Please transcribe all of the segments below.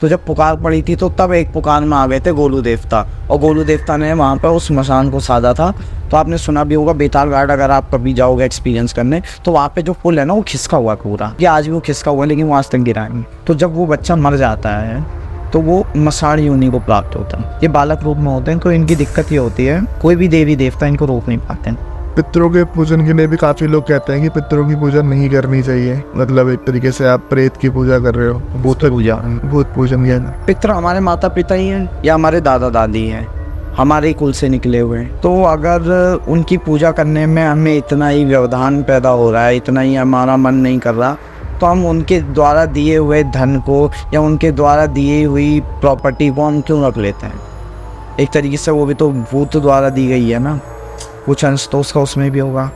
तो जब पुकार पड़ी थी तो तब एक पुकार में आ गए थे गोलू देवता, और गोलू देवता ने वहाँ पर उस मसान को साधा था। तो आपने सुना भी होगा बेताल घाट, अगर आप कभी जाओगे एक्सपीरियंस करने तो वहाँ पे जो पुल है ना वो खिसका हुआ पूरा, ये आज भी वो खिसका हुआ है, लेकिन वो आज तक गिरा नहीं। तो जब वो बच्चा मर जाता है तो वो मसान योनि को प्राप्त होता है। ये बालक रूप में होते हैं, तो इनकी दिक्कत ये होती है कोई भी देवी देवता इनको रोक नहीं पाते हैं। पितरों के पूजन के लिए भी काफ़ी लोग कहते हैं कि पितरों की पूजा नहीं करनी चाहिए, मतलब एक तरीके से आप प्रेत की पूजा कर रहे हो। भूत पूजन या पितर हमारे माता पिता ही हैं या हमारे दादा दादी हैं, हमारे कुल से निकले हुए हैं। तो अगर उनकी पूजा करने में हमें इतना ही व्यवधान पैदा हो रहा है, इतना ही हमारा मन नहीं कर रहा, तो हम उनके द्वारा दिए हुए धन को या उनके द्वारा दी हुई प्रॉपर्टी को हम क्यों रख लेते हैं। एक तरीके से वो भी तो भूत द्वारा दी गई है ना, कुछ अंश तो उसका उसमें भी होगा।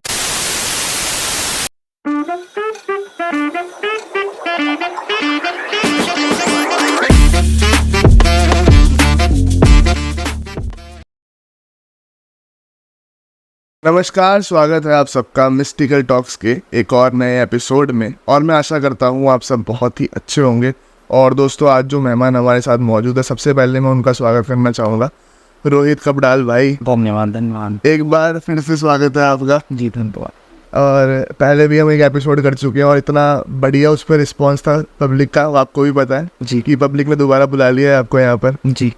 नमस्कार, स्वागत है आप सबका मिस्टिकल टॉक्स के एक और नए एपिसोड में। और मैं आशा करता हूँ आप सब बहुत ही अच्छे होंगे। और दोस्तों, आज जो मेहमान हमारे साथ मौजूद है, सबसे पहले मैं उनका स्वागत करना चाहूँगा। रोहित कपडाल भाई, धन्यवाद। एक बार फिर से स्वागत है आपका। जी धन्यवाद। और पहले भी हम एक एपिसोड कर चुके हैं और इतना बढ़िया उस पर रिस्पॉन्स था पब्लिक का, आपको भी पता है जी कि पब्लिक ने दोबारा बुला लिया है आपको यहाँ पर। जी,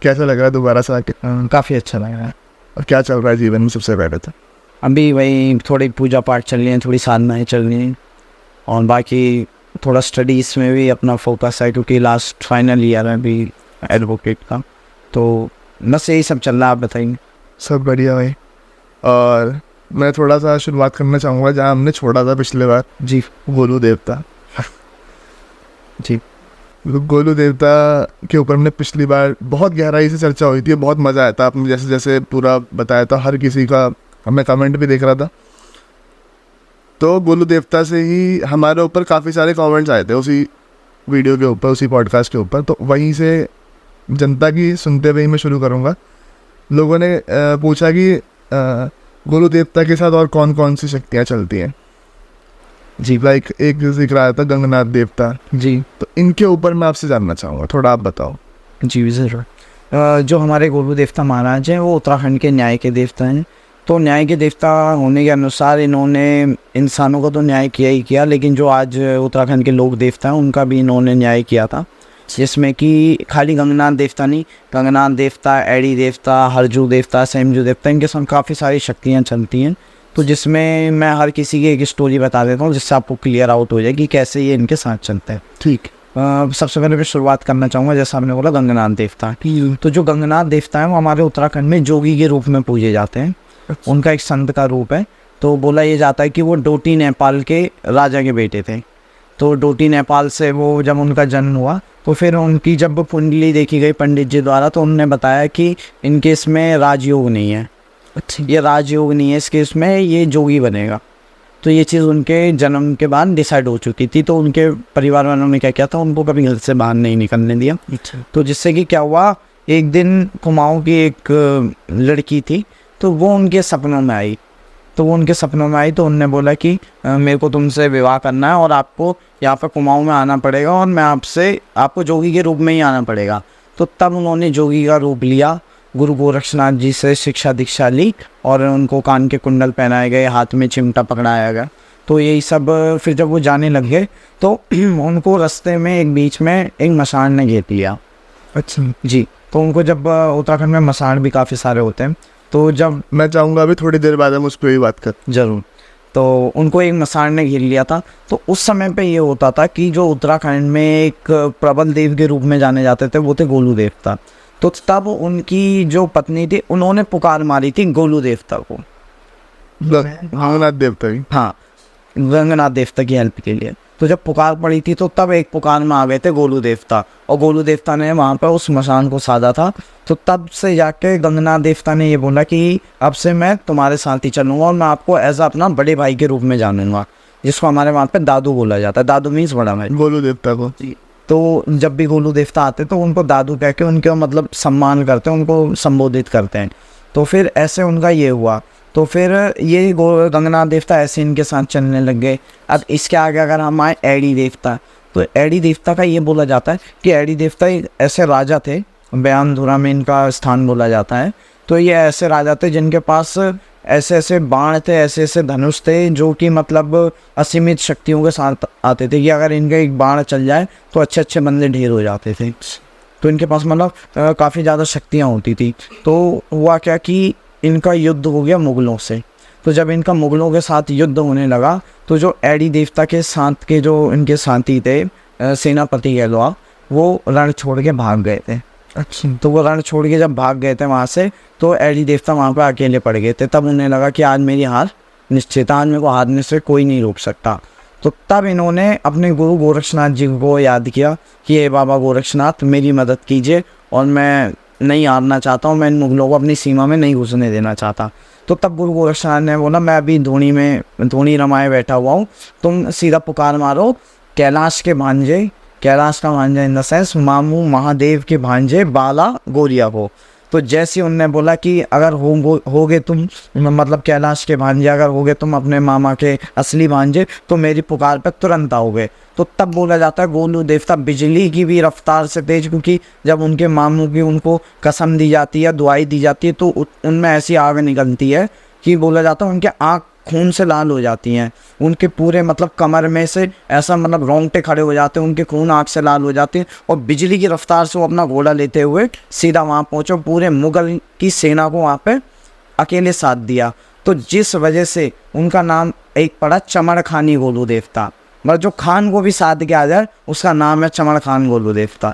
कैसा लग रहा है दोबारा से आके? काफ़ी अच्छा लग रहा है। और क्या चल रहा है जीवन में सबसे पहले तो? अभी वही थोड़ी पूजा पाठ चल रही हैं, थोड़ी साधनाएँ चल रही हैं, और बाकी थोड़ा स्टडीज़ में भी अपना फोकस है, क्योंकि लास्ट फाइनल ईयर है अभी एडवोकेट का। तो बस यही सब चल रहा है। आप बताइए। सब बढ़िया भाई। और मैं थोड़ा सा शुरुआत करना चाहूँगा जहाँ हमने छोड़ा था पिछले बार। जी। गोलू देवता। जी। तो गोलू देवता के ऊपर हमने पिछली बार बहुत गहराई से चर्चा हुई थी, बहुत मज़ा आया था। आपने जैसे जैसे पूरा बताया था, हर किसी का हमें कमेंट भी देख रहा था। तो गोलू देवता से ही हमारे ऊपर काफ़ी सारे कमेंट्स आए थे उसी वीडियो के ऊपर, उसी पॉडकास्ट के ऊपर। तो वहीं से जनता की सुनते हुए मैं शुरू करूँगा। लोगों ने पूछा कि गोलू देवता के साथ और कौन कौन सी शक्तियाँ चलती हैं। जी। लाइक एक जिक्र आया था गंगनाथ देवता। जी। तो इनके ऊपर मैं आपसे जानना चाहूँगा, थोड़ा आप बताओ। जी ज़रूर। जो हमारे गोलू देवता महाराज हैं वो उत्तराखंड के न्याय के देवता हैं। तो न्याय के देवता होने के अनुसार इन्होंने इंसानों का तो न्याय किया ही किया, लेकिन जो आज उत्तराखंड के लोक देवता हैं उनका भी इन्होंने न्याय किया था, जिसमें कि खाली गंगनाथ देवता नहीं, गंगनाथ देवता, एडी देवता, हरजू देवता, सेमजू देवता, इनके साथ काफ़ी सारी शक्तियाँ चलती हैं। तो जिसमें मैं हर किसी की एक स्टोरी बता देता हूँ, जिससे आपको क्लियर आउट हो जाए कि कैसे ये इनके साथ चलते हैं। ठीक। सबसे पहले मैं शुरुआत करना चाहूँगा, जैसा आपने बोला गंगनाथ देवता। तो जो गंगनाथ देवता है वो हमारे उत्तराखंड में जोगी के रूप में पूजे जाते हैं। उनका एक संत का रूप है। तो बोला ये जाता है कि वो डोटी नेपाल के राजा के बेटे थे। तो डोटी नेपाल से वो जब उनका जन्म हुआ तो फिर उनकी जब कुंडली देखी गई पंडित जी द्वारा, तो उन्होंने बताया कि इनके इसमें राजयोग नहीं है। अच्छा, ये राजयोग नहीं है इसके, इसमें ये जोगी बनेगा। तो ये चीज़ उनके जन्म के बाद डिसाइड हो चुकी थी। तो उनके परिवार वालों ने क्या किया था, उनको कभी घर से बाहर नहीं निकलने दिया। तो जिससे कि क्या हुआ, एक दिन कुमाऊँ की एक लड़की थी, तो वो उनके सपनों में आई। तो वो उनके सपनों में आई तो उनने बोला कि मेरे को तुमसे विवाह करना है और आपको यहाँ पर कुमाऊँ में आना पड़ेगा, और मैं आपको जोगी के रूप में ही आना पड़ेगा। तो तब उन्होंने जोगी का रूप लिया, गुरु गोरक्षनाथ जी से शिक्षा दीक्षा ली, और उनको कान के कुंडल पहनाए गए, हाथ में चिमटा पकड़ाया गया। तो यही सब फिर जब वो जाने लगे तो उनको रास्ते में एक बीच में एक मसान ने घेर लिया। अच्छा जी। तो उनको जब उत्तराखंड में मसान भी काफ़ी सारे होते हैं, तो जब मैं चाहूँगा अभी थोड़ी देर बाद हम उस पर भी बात कर। ज़रूर। तो उनको एक मसान ने घेर लिया था। तो उस समय पे ये होता था कि जो उत्तराखंड में एक प्रबल देव के रूप में जाने जाते थे वो थे गोलू देवता। तो तब उनकी जो पत्नी थी उन्होंने पुकार मारी थी गोलू देवता को, गंगनाथ देवता की। हाँ, गंगनाथ देवता की हेल्प के लिए। तो जब पुकार पड़ी थी तो तब एक पुकार में आ गए थे गोलू देवता, और गोलू देवता ने वहाँ पर उस मसान को साधा था। तो तब से जाके गंगनाथ देवता ने ये बोला कि अब से मैं तुम्हारे साथ ही चलूँगा, और मैं आपको एज अपना बड़े भाई के रूप में जानूंगा, जिसको हमारे वहाँ पे दादू बोला जाता है। दादू मीन्स बड़ा भाई। गोलू देवता को। तो जब भी गोलू देवता आते तो उनको दादू कह के उनका मतलब सम्मान करते हैं, उनको संबोधित करते हैं। तो फिर ऐसे उनका ये हुआ। तो फिर ये गंगनाथ देवता ऐसे इनके साथ चलने लग गए। अब इसके आगे अगर हम आए एडी देवता, तो एडी देवता का ये बोला जाता है कि एडी देवता एक ऐसे राजा थे, बयानधुरा में इनका स्थान बोला जाता है। तो ये ऐसे राजा थे जिनके पास ऐसे ऐसे बाण थे, ऐसे ऐसे धनुष थे, जो कि मतलब असीमित शक्तियों के साथ आते थे कि अगर इनका एक बाण चल जाए तो अच्छे अच्छे बंदे ढेर हो जाते थे। तो इनके पास मतलब काफ़ी ज़्यादा शक्तियाँ होती थी। तो हुआ क्या कि इनका युद्ध हो गया मुग़लों से। तो जब इनका मुग़लों के साथ युद्ध होने लगा तो जो एडी देवता के साथ के जो इनके साथी थे, सेनापति कह लो आप, वो रण छोड़ के भाग गए थे। अच्छा। तो वो रण छोड़ के जब भाग गए थे वहाँ से, तो एडी देवता वहाँ पर अकेले पड़ गए थे। तब उन्हें लगा कि आज मेरी हार निश्चित, आज मेरे को हारने से कोई नहीं रोक सकता। तो तब इन्होंने अपने गुरु गोरक्षनाथ जी को याद किया कि हे बाबा गोरक्षनाथ, मेरी मदद कीजिए और मैं नहीं हारना चाहता हूँ, मैं इन मुग़लों को अपनी सीमा में नहीं घुसने देना चाहता। तो तब गुरु गोरक्षनाथ ने बोला, मैं अभी धोनी रमाए बैठा हुआ हूँ, तुम सीधा पुकार मारो कैलाश के भांजे, कैलाश का भांजा इन द सेंस मामू महादेव के भांजे बाला गौरिया को। तो जैसे उनने बोला कि अगर होगे तुम, मतलब कैलाश के भांजे अगर होगे तुम अपने मामा के असली भांजे, तो मेरी पुकार पर तुरंत आओगे। तो तब बोला जाता है गोलू देवता बिजली की भी रफ्तार से तेज, क्योंकि जब उनके मामू की उनको कसम दी जाती है, दुआई दी जाती है, तो उनमें ऐसी आग निकलती है कि बोला जाता है उनके आँख खून से लाल हो जाती हैं। उनके पूरे मतलब कमर में से ऐसा मतलब रोंगटे खड़े हो जाते हैं, उनके खून आँख से लाल हो जाते हैं। और बिजली की रफ्तार से वो अपना घोड़ा लेते हुए सीधा वहाँ पहुँचे, पूरे मुग़ल की सेना को वहाँ पे अकेले साथ दिया। तो जिस वजह से उनका नाम एक पड़ा चमड़ खानी गोलू देवता, मतलब जो खान को भी साथ के आ जाए उसका नाम है चमड़ खान गोलू देवता।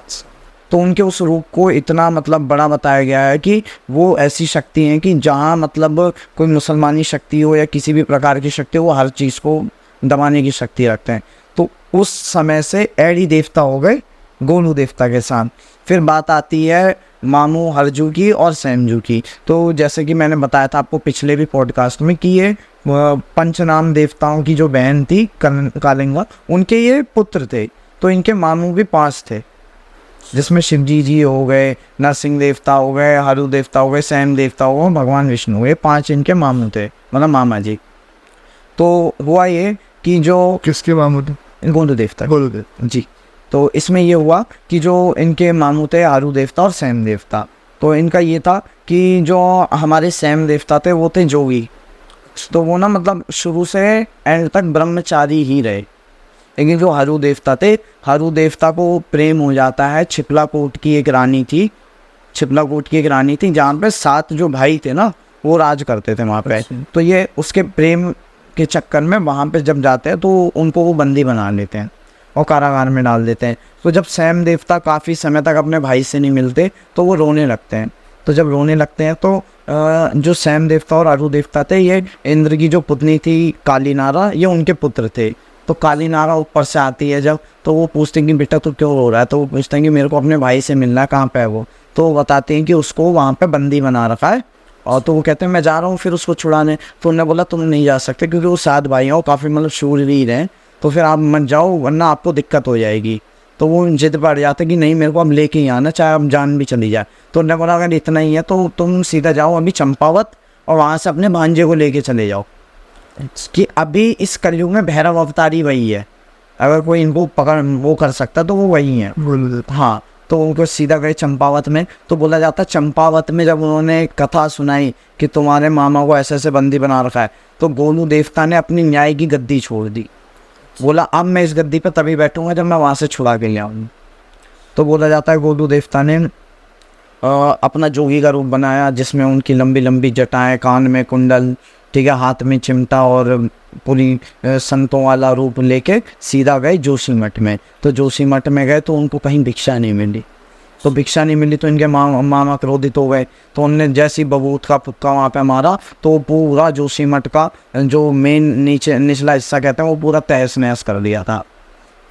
तो उनके उस रूप को इतना मतलब बड़ा बताया गया है कि वो ऐसी शक्ति हैं कि जहाँ मतलब कोई मुसलमानी शक्ति हो या किसी भी प्रकार की शक्ति हो, वो हर चीज़ को दबाने की शक्ति रखते हैं। तो उस समय से एडी देवता हो गए गोलू देवता के साथ। फिर बात आती है मामू हरजू की और सैमजू की। तो जैसे कि मैंने बताया था आपको पिछले भी पॉडकास्ट में कि ये पंचनाम देवताओं की जो बहन थी कालिंगा, उनके ये पुत्र थे। तो इनके मामू भी 5 थे, जिसमें शिवजी जी हो गए, नरसिंह देवता हो गए, हरु देवता हो गए, सैम देवता हो गए, भगवान विष्णु हुए। 5 इनके मामू थे, मतलब मामा जी। तो हुआ ये कि जो किसके मामू थे? गोलू देवता गोलू देवता जी। तो इसमें ये हुआ कि जो इनके मामू थे हरु देवता और सैम देवता, तो इनका ये था कि जो हमारे सैम देवता थे वो थे जोगी। तो वो ना मतलब शुरू से एंड तक ब्रह्मचारी ही रहे। लेकिन जो हरु देवता थे, हरु देवता को प्रेम हो जाता है छिपलाकोट की एक रानी थी, छिपलाकोट की एक रानी थी जहाँ पे 7 जो भाई थे ना वो राज करते थे वहाँ पे। तो ये उसके प्रेम के चक्कर में वहाँ पे जब जाते हैं तो उनको वो बंदी बना लेते हैं और कारागार में डाल देते हैं। तो जब सैम देवता काफ़ी समय तक अपने भाई से नहीं मिलते तो वो रोने लगते हैं। तो जब रोने लगते हैं तो जो सैम देवता और हरु देवता थे, ये इंद्र की जो पुतनी थी कालीनारा, ये उनके पुत्र थे। तो कालीनारा ऊपर से आती है जब, तो वो पूछते हैं कि बेटा तू क्यों रो रहा है? तो वो पूछते हैं कि मेरे को अपने भाई से मिलना है, कहाँ पे है वो? तो वो बताते हैं कि उसको वहाँ पे बंदी बना रखा है। और तो वो कहते हैं मैं जा रहा हूँ फिर उसको छुड़ाने। तो उन्होंने बोला तुम नहीं जा सकते क्योंकि वो 7 भाई हैं, वो काफ़ी मतलब शूरवीर हैं, तो फिर आप मत जाओ वरना आपको दिक्कत हो जाएगी। तो वो जिद पड़ जाते कि नहीं मेरे को अब लेके ही आना, चाहे अब जान भी चली जाए। तो उन्होंने बोला अगर इतना ही है तो तुम सीधा जाओ अभी चंपावत और वहाँ से अपने भांजे को लेके चले जाओ, कि अभी इस कलयुग में भैरव अवतारी वही है। अगर कोई इनको पकड़ वो कर सकता तो वो वही है। गोलू देवता। हाँ, तो उनको सीधा गए चंपावत में। तो बोला जाता है चंपावत में जब उन्होंने कथा सुनाई कि तुम्हारे मामा को ऐसे ऐसे बंदी बना रखा है, तो गोलू देवता ने अपनी न्याय की गद्दी छोड़ दी। बोला अब मैं इस गद्दी पर तभी बैठूंगा जब मैं वहाँ से छुड़ा के ले आऊँ। तो बोला जाता है गोलू देवता ने अपना जोगी का रूप बनाया, जिसमें उनकी लंबी लंबी जटाएं, कान में कुंडल, ठीक है, हाथ में चिमटा और पूरी संतों वाला रूप लेके सीधा गए जोशीमठ में। तो जोशीमठ में गए तो उनको कहीं भिक्षा नहीं मिली। तो भिक्षा नहीं मिली तो इनके मामा क्रोधित हो गए। तो उनने जैसी बबूत का पुक्का वहाँ पे मारा तो पूरा जोशीमठ का जो मेन निचला हिस्सा कहते हैं वो पूरा तहस नहस कर दिया था।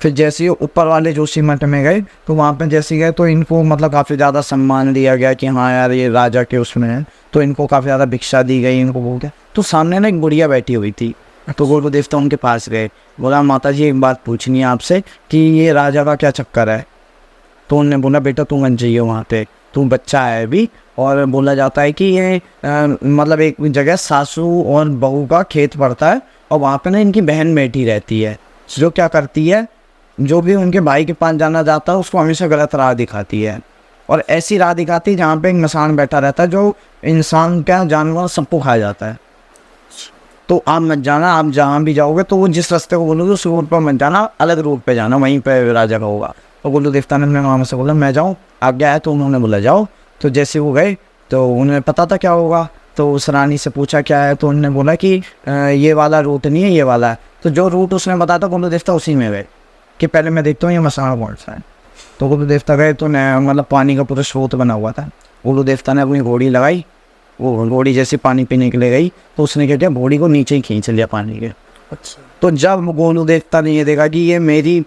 फिर जैसे ही ऊपर वाले जोशीमठ में गए तो वहाँ पे जैसे गए तो इनको मतलब काफ़ी ज़्यादा सम्मान दिया गया कि हाँ यार ये राजा के उसमें है। तो इनको काफ़ी ज़्यादा भिक्षा दी गई, इनको बोल गया। तो सामने ना एक बुढ़िया बैठी हुई थी। तो गोलू देवता उनके पास गए, बोला माता जी एक बात पूछनी है आपसे कि ये राजा का क्या चक्कर है? तो उन्होंने बोला बेटा तू मत जाइए वहाँ पे, तू बच्चा है अभी। और बोला जाता है कि ये मतलब एक जगह सासू और बहू का खेत पड़ता है और वहाँ पे ना इनकी बहन बैठी रहती है जो क्या करती है, जो भी उनके भाई के पास जाना जाता है उसको हमेशा गलत राह दिखाती है, और ऐसी राह दिखाती है जहाँ पे एक मसान बैठा रहता है जो इंसान क्या जानवर सबको खा जाता है। तो आप मत जाना, आप जहाँ भी जाओगे तो वो जिस रास्ते को बोलोगे उस रूट पर मत जाना, अलग रूट पे जाना, वहीं पे राजा का होगा। तो गोलू देवता ने अपने मामा से बोला मैं जाऊँ, आज्ञा है? तो उन्होंने बोला जाओ। तो जैसे वो गए तो उन्हें पता था क्या होगा, तो उस रानी से पूछा क्या है, तो उन्होंने बोला कि ये वाला रूट नहीं है, ये वाला है। तो जो रूट उसने बताया था गोलू देवता उसी में गए कि पहले मैं देखता हूँ ये मसाना कौन सा है। तो गोलू देवता गए तो मतलब पानी का पूरा स्रोत बना हुआ था। गोलू देवता ने अपनी घोड़ी लगाई, वो घोड़ी जैसे पानी पीने के लिए गई तो उसने क्या किया, घोड़ी को नीचे ही खींच लिया पानी के। अच्छा। तो जब गोलू देवता ने ये देखा कि ये मेरी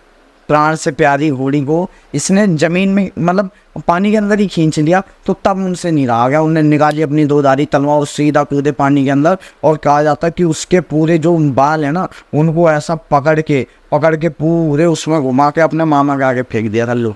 प्राण से प्यारी घोड़ी को इसने ज़मीन में मतलब पानी के अंदर ही खींच लिया, तो तब उनसे नहीं रहा गया। उन्होंने निकाली अपनी दो धारी तलवार और सीधा कूदे पानी के अंदर, और कहा जाता है कि उसके पूरे जो बाल है ना उनको ऐसा पकड़ के पूरे उसमें घुमा के अपने मामा के आगे फेंक दिया था। लो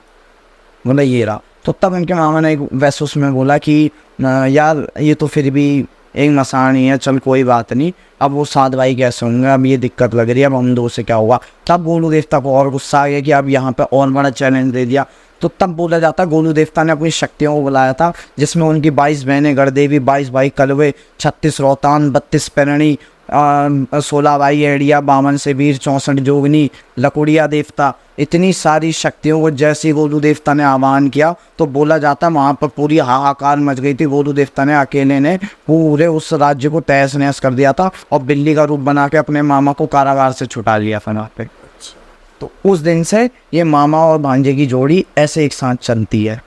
बोला ये रहा। तो तब इनके मामा ने वैसे उसमें बोला कि यार ये तो फिर भी एक मसान ही है, चल कोई बात नहीं, अब वो सात भाई कैसे होंगे, अब ये दिक्कत लग रही है, अब हम दो से क्या हुआ। तब गोलू देवता को और गुस्सा आ गया कि अब यहाँ पे और बड़ा चैलेंज दे दिया। तो तब बोला जाता है गोलू देवता ने अपनी शक्तियों को बुलाया था, जिसमें उनकी 22 बहनें गढ़देवी, 22 भाई कलवे, 36 रोहतान, 32 पेरणी, 16 भाई एड़िया, 52 से वीर, 64 जोगनी, लकुड़िया देवता, इतनी सारी शक्तियों को जैसे गोलू देवता ने आह्वान किया तो बोला जाता है वहाँ पर पूरी हाहाकार मच गई थी। गोलू देवता ने अकेले ने पूरे उस राज्य को तहस नहस कर दिया था और बिल्ली का रूप बना के अपने मामा को कारागार से छुटा लिया था वहाँ पे। तो उस दिन से ये मामा और भांजे की जोड़ी ऐसे एक साथ चलती है।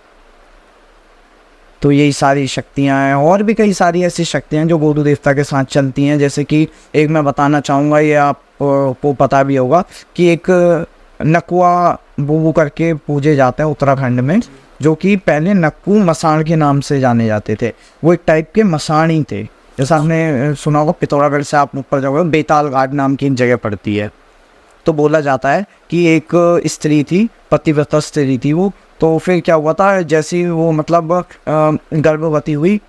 तो यही सारी शक्तियाँ हैं, और भी कई सारी ऐसी शक्तियाँ जो गोलू देवता के साथ चलती हैं। जैसे कि एक मैं बताना चाहूँगा, ये आपको पता भी होगा कि एक नकुआ बुबू करके पूजे जाते हैं उत्तराखंड में, जो कि पहले नक्कू मसान के नाम से जाने जाते थे। वो एक टाइप के मसान ही थे। जैसा आपने सुना होगा पिथौरागढ़ से आप ऊपर जाओगे बेताल घाट नाम की एक जगह पड़ती है। तो बोला जाता है कि एक स्त्री थी, पतिव्रता स्त्री थी वो। तो फिर क्या हुआ था, जैसे ही वो मतलब गर्भवती हुई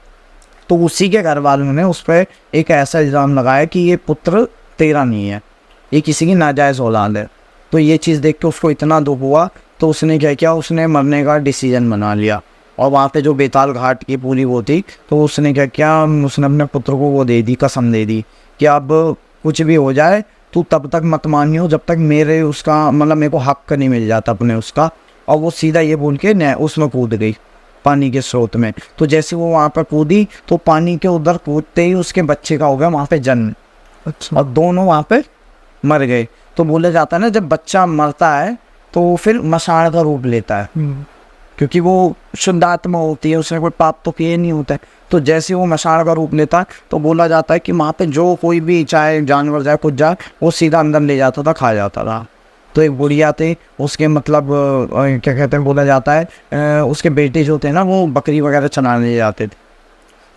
तो उसी के घर वालों ने उस पर एक ऐसा इल्ज़ाम लगाया कि ये पुत्र तेरा नहीं है, ये किसी की नाजायज़ औलाद है। तो ये चीज़ देख के उसको इतना दुख हुआ तो उसने क्या किया, उसने मरने का डिसीजन बना लिया। और वहाँ पे जो बेताल घाट की पूरी वो थी, तो उसने क्या किया, उसने अपने पुत्र को वो दे दी, कसम दे दी कि अब कुछ भी हो जाए तू तब तक मत मानियो जब तक मेरे उसका मतलब मेरे को हक नहीं मिल जाता अपने उसका। और वो सीधा ये बोल के न उसमें कूद गई पानी के स्रोत में। तो जैसे वो वहाँ पर कूदी तो पानी के उधर कूदते ही उसके बच्चे का हो गया वहाँ पे जन्म। अच्छा। और दोनों वहाँ पे मर गए। तो बोला जाता है ना जब बच्चा मरता है तो फिर मसान का रूप लेता है, क्योंकि वो शुद्ध आत्मा होती है, उसने कोई पाप तो किए नहीं होता है। तो जैसे वो मसान का रूप लेता है तो बोला जाता है कि वहाँ पे जो कोई भी चाहे जानवर जाए कुछ जाए वो सीधा अंदर ले जाता था, खा जाता था। तो एक बुढ़िया थे, उसके मतलब क्या कहते हैं, बोला जाता है उसके बेटे जो थे ना वो बकरी वगैरह चलाने जाते थे।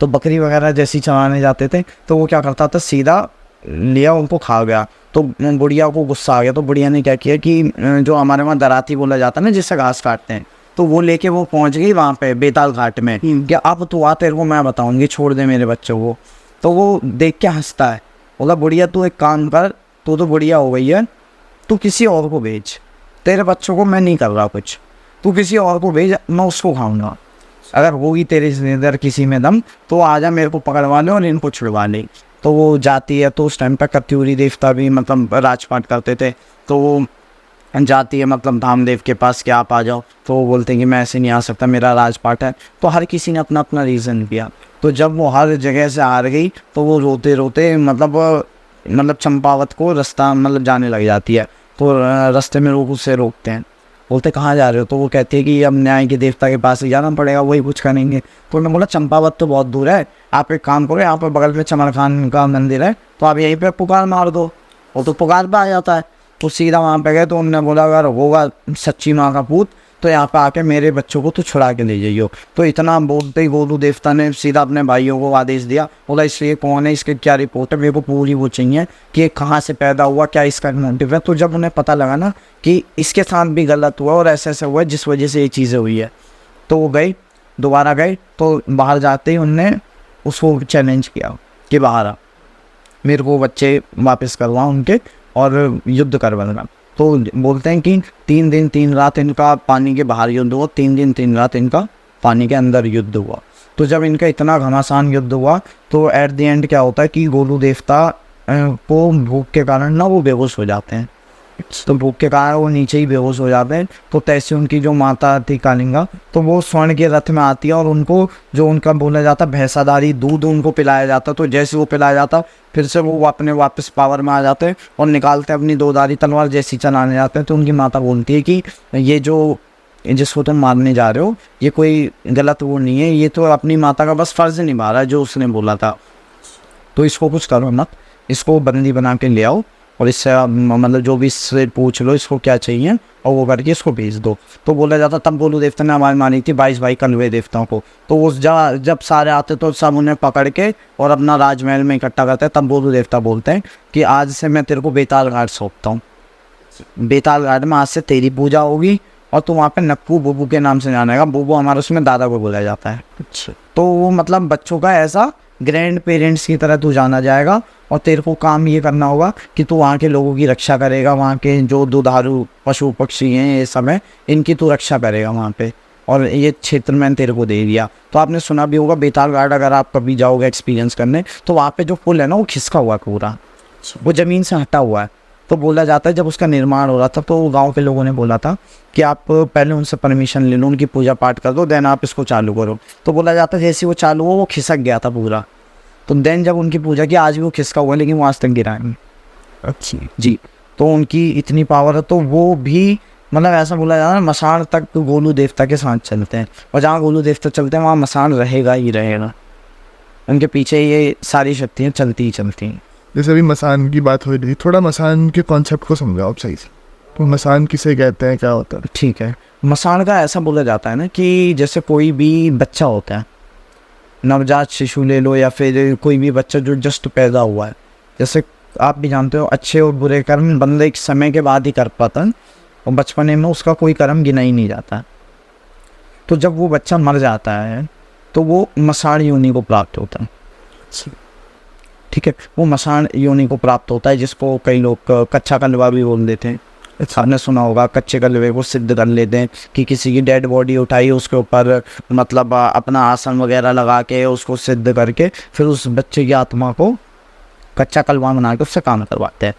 तो बकरी वगैरह जैसी चलाने जाते थे तो वो क्या करता था, सीधा लिया उनको खा गया। तो बुढ़िया को गुस्सा आ गया। तो बुढ़िया ने क्या किया कि जो हमारे वहाँ दराती बोला जाता है ना जिससे घास काटते हैं, तो वो लेके वो पहुँच गई वहाँ पे बेताल घाट में कि अब तू आ, तेरे को मैं बताऊँगी, छोड़ दे मेरे बच्चों को। तो वो देख के हंसता है, बोला बुढ़िया तू एक काम कर, तू तो बुढ़िया हो गई है, तू किसी और को भेज, तेरे बच्चों को मैं नहीं कर रहा कुछ, तू किसी और को भेज, मैं उसको खाऊंगा। अगर होगी तेरे अंदर किसी में दम तो आजा मेरे को पकड़वा ले और इनको छुड़वा ले। तो वो जाती है। तो उस टाइम पर कत्यूरी देवता भी मतलब राजपाट करते थे। तो वो जाती है मतलब धामदेव के पास कि आप आ जाओ। तो वो बोलते हैं कि मैं ऐसे नहीं आ सकता, मेरा राजपाट है। तो हर किसी ने अपना अपना रीज़न दिया। तो जब वो हर जगह से हार गई तो वो रोते रोते मतलब चंपावत को रास्ता मतलब जाने लग जाती है। तो रास्ते में लोग उससे रोकते हैं, बोलते कहाँ जा रहे हो। तो वो कहती है कि अब न्याय के देवता के पास ही जाना पड़ेगा, वही कुछ करेंगे। तो उन्होंने बोला चंपावत तो बहुत दूर है, आप एक काम करो, यहाँ पर बगल में चमर खान का मंदिर है, तो आप यहीं पे पुकार मार दो। वो तो पुकार पे आ जाता है। तो सीधा वहाँ पे गए। तो उन्होंने बोला अगर होगा सच्ची माँ का पूत तो यहाँ पे आके मेरे बच्चों को तो छुड़ा के ले जाइयो। तो इतना बोलते ही गोलू देवता ने सीधा अपने भाइयों को आदेश दिया, बोला इसलिए कौन है, इसके क्या रिपोर्ट है, मेरे को पूरी वो चाहिए कि ये कहाँ से पैदा हुआ, क्या इसका मोटिव है। तो जब उन्हें पता लगा ना कि इसके साथ भी गलत हुआ और ऐसा ऐसा हुआ जिस वजह से ये चीज़ें हुई है, तो वो गई, दोबारा गए। तो बाहर जाते ही उनने उसको चैलेंज किया कि बाहर आ, मेरे को बच्चे वापस करवा उनके और युद्ध करवाना। तो बोलते हैं कि 3 दिन 3 रात इनका पानी के बाहर युद्ध हुआ, 3 दिन 3 रात इनका पानी के अंदर युद्ध हुआ। तो जब इनका इतना घमासान युद्ध हुआ तो एट द एंड क्या होता है कि गोलू देवता को भूख के कारण ना वो बेहोश हो जाते हैं। तो भूख के कारण वो नीचे ही बेहोश हो जाते हैं। तो तैसे उनकी जो माता थी कालिंगा, तो वो स्वर्ण के रथ में आती है और उनको जो उनका बोला जाता भैंसादारी दूध उनको पिलाया जाता। तो जैसे वो पिलाया जाता फिर से वो अपने वापस पावर में आ जाते हैं और निकालते हैं अपनी 2 धारी तलवार जैसी चलाने जाते हैं। तो उनकी माता बोलती है कि ये जो जिसको तुम मारने जा रहे हो ये कोई गलत वो नहीं है, ये तो अपनी माता का बस फर्ज निभा रहा है जो उसने बोला था। तो इसको कुछ करो मत, इसको बंदी बना के ले आओ और इससे मतलब जो भी इससे पूछ लो इसको क्या चाहिए और वो करके इसको भेज दो। तो बोला जाता तब गोलू देवता ने आवाज़ मारी थी 22 भाई कलवे देवताओं को। तो उस जब सारे आते तो सब उन्हें पकड़ के और अपना राजमहल में इकट्ठा करते हैं। तब गोलू देवता बोलते हैं कि आज से मैं तेरे को बेताल घाट सौंपता हूँ। बेताल घाट में आज से तेरी पूजा होगी और तू वहाँ पे नक्कू बुबू के नाम से जानेगा। बुबू हमारा उसमें दादा को बोला जाता है। अच्छा। तो वो मतलब बच्चों का ऐसा ग्रैंड पेरेंट्स की तरह तू जाना जाएगा और तेरे को काम ये करना होगा कि तू वहाँ के लोगों की रक्षा करेगा, वहाँ के जो दुधारू पशु पक्षी हैं ये सब है इनकी तू रक्षा करेगा वहाँ पे, और ये क्षेत्र मैंने तेरे को दे दिया। तो आपने सुना भी होगा बेताल घाट अगर आप कभी जाओगे एक्सपीरियंस करने तो वहाँ पे जो पुल है ना वो खिसका हुआ पूरा, वो ज़मीन से हटा हुआ है। तो बोला जाता है जब उसका निर्माण हो रहा था तो गांव के लोगों ने बोला था कि आप पहले उनसे परमिशन ले लो, उनकी पूजा पाठ कर दो, देन आप इसको चालू करो। तो बोला जाता है जैसे वो चालू हो वो खिसक गया था पूरा। तो देन जब उनकी पूजा की आज भी वो खिसका हुआ है लेकिन वो आज तक गिरा नहीं। अच्छा जी। तो उनकी इतनी पावर है तो वो भी मतलब ऐसा बोला जाता है मसान तक तो गोलू देवता के साथ चलते हैं, और जहाँ गोलू देवता चलते हैं वहाँ मसान रहेगा ही रहेगा। उनके पीछे ये सारी शक्तियाँ चलती ही चलती हैं। जैसे अभी मसान की बात हो रही थी, थोड़ा मसान के कॉन्सेप्ट को समझाओ आप सही से। तो मसान किसे कहते हैं, क्या होता है? ठीक है, मसान का ऐसा बोला जाता है ना कि जैसे कोई भी बच्चा होता है, नवजात शिशु ले लो या फिर कोई भी बच्चा जो जस्ट पैदा हुआ है, जैसे आप भी जानते हो अच्छे और बुरे कर्म बंदे एक समय के बाद ही कर पाता है और बचपने में उसका कोई कर्म गिना ही नहीं जाता। तो जब वो बच्चा मर जाता है तो वो मसान योनि को प्राप्त होता है। ठीक है, वो मसान योनि को प्राप्त होता है जिसको कई लोग कच्चा कलवा भी बोल देते हैं। आपने सुना होगा कच्चे कलवे को सिद्ध कर लेते हैं कि किसी की डेड बॉडी उठाई उसके ऊपर मतलब अपना आसन वगैरह लगा के उसको सिद्ध करके फिर उस बच्चे की आत्मा को कच्चा कलवा बना के उससे काम करवाते हैं।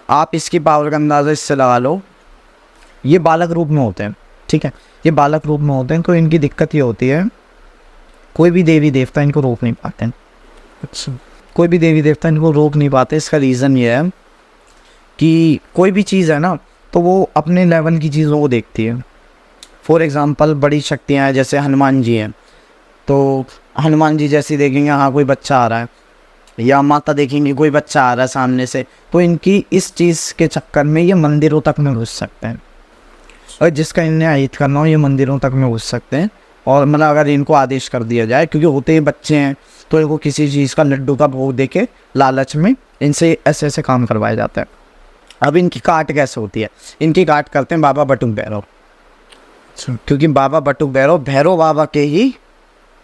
आप इसकी पावर का अंदाज़ा इससे लगा लो, ये बालक रूप में होते हैं। ठीक है, ये बालक रूप में होते हैं तो इनकी दिक्कत ये होती है कोई भी देवी देवता इनको रोक नहीं पाते हैं। अच्छा। कोई भी देवी देवता इनको रोक नहीं पाते। इसका रीज़न ये है कि कोई भी चीज़ है ना तो वो अपने लेवल की चीज़ों को देखती है। फॉर एग्ज़ाम्पल बड़ी शक्तियाँ हैं जैसे हनुमान जी हैं, तो हनुमान जी जैसी देखेंगे हाँ कोई बच्चा आ रहा है, या माता देखेंगे कोई बच्चा आ रहा है सामने से, तो इनकी इस चीज़ के चक्कर में ये मंदिरों तक में घुस सकते हैं, और जिसका इन्हें आहित करना हो ये मंदिरों तक में घुस सकते हैं। और मतलब अगर इनको आदेश कर दिया जाए, क्योंकि होते ही बच्चे हैं तो इनको किसी चीज़ का लड्डू का भोग दे के लालच में इनसे ऐसे ऐसे काम करवाए जाते हैं। अब इनकी काट कैसे होती है, इनकी काट करते हैं बाबा बटुक भैरव, क्योंकि बाबा बटुक भैरव भैरव बाबा के ही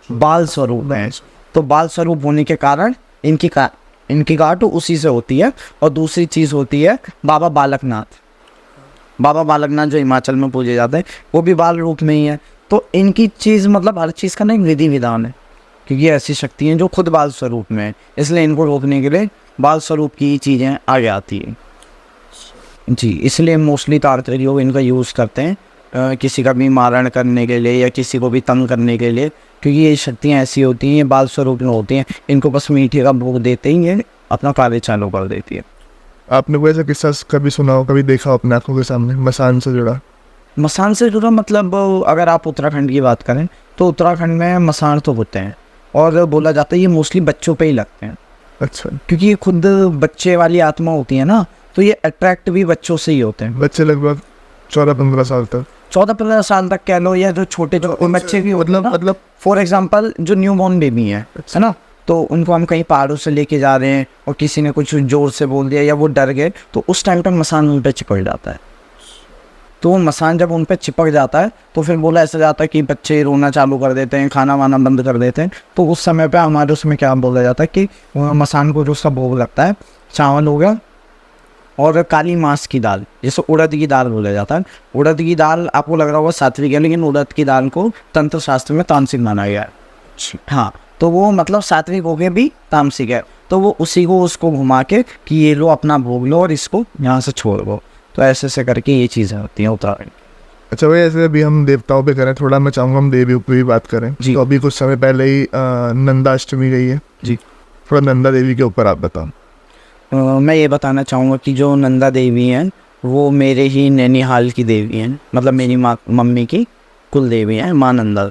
बाल स्वरूप हैं। तो बाल स्वरूप होने के कारण इनकी काट उसी से होती है। और दूसरी चीज़ होती है बाबा बालकनाथ। बाबा बालकनाथ जो हिमाचल में पूजे जाते हैं वो भी बाल रूप में ही है। तो इनकी चीज़ मतलब हर चीज़ का ना एक विधि विधान है, क्योंकि ऐसी शक्ति हैं जो खुद बाल स्वरूप में है, इसलिए इनको रोकने के लिए बाल स्वरूप की चीज़ें आगे आती हैं। जी, इसलिए मोस्टली तांत्रिक लोग इनका यूज़ करते हैं किसी का भी मारण करने के लिए या किसी को भी तंग करने के लिए, क्योंकि ये शक्तियाँ ऐसी होती हैं, ये बाल स्वरूप में होती हैं, इनको बस मीठे का भोग देते ही ये अपना कार्य चालू कर देती है। आपने कोई ऐसा किस्सा कभी सुना हो, कभी देखा हो अपने आंखों के सामने मसान से जुड़ा? मसान से जुड़ा मतलब अगर आप उत्तराखंड की बात करें तो उत्तराखंड में मसान तो होते हैं, और बोला जाता है ये मोस्टली बच्चों पे ही लगते हैं। अच्छा। क्योंकि ये खुद बच्चे वाली आत्मा होती है ना, तो ये अट्रैक्ट भी बच्चों से ही होते हैं। बच्चे लगभग 14-15 साल तक, 14-15 साल तक कह लो, या जो छोटे बच्चे भी मतलब फॉर एग्जांपल जो न्यू बॉर्न बेबी है ना, तो उनको हम कहीं पहाड़ों से लेके जा रहे हैं और किसी ने कुछ जोर से बोल दिया या वो डर गए, तो उस टाइम पर मसान उन पर चिपक जाता है। तो मसान जब उन पर चिपक जाता है तो फिर बोला ऐसा जाता है कि बच्चे रोना चालू कर देते हैं, खाना वाना बंद कर देते हैं। तो उस समय पे हमारे उसमें क्या बोला जाता है कि मसान को जो उसका भोग लगता है, चावल हो गया और काली मास की दाल, जिसे उड़द की दाल बोला जाता है। उड़द की दाल आपको लग रहा होगा सात्विक है, लेकिन उड़द की दाल को तंत्र शास्त्र में तामसिक माना गया है। हाँ, तो वो मतलब सात्विक हो के भी तामसिक है, तो वो उसी को उसको घुमा के कि ये लो अपना भोग लो और इसको यहाँ से छोड़ दो। तो ऐसे ऐसे करके ये चीज़ें होती हैं उत्तराखंड। अच्छा भाई, ऐसे अभी हम देवताओं पे करें, थोड़ा मैं चाहूँगा हम देवियों पे भी बात करें। जी। तो अभी कुछ समय पहले ही नंदाष्टमी गई है जी। थोड़ा नंदा देवी के ऊपर आप बताओ। मैं ये बताना चाहूँगा कि जो नंदा देवी हैं वो मेरे ही नैनीहाल की देवी हैं, मतलब मेरी मम्मी की कुल देवी हैं माँ नंदा।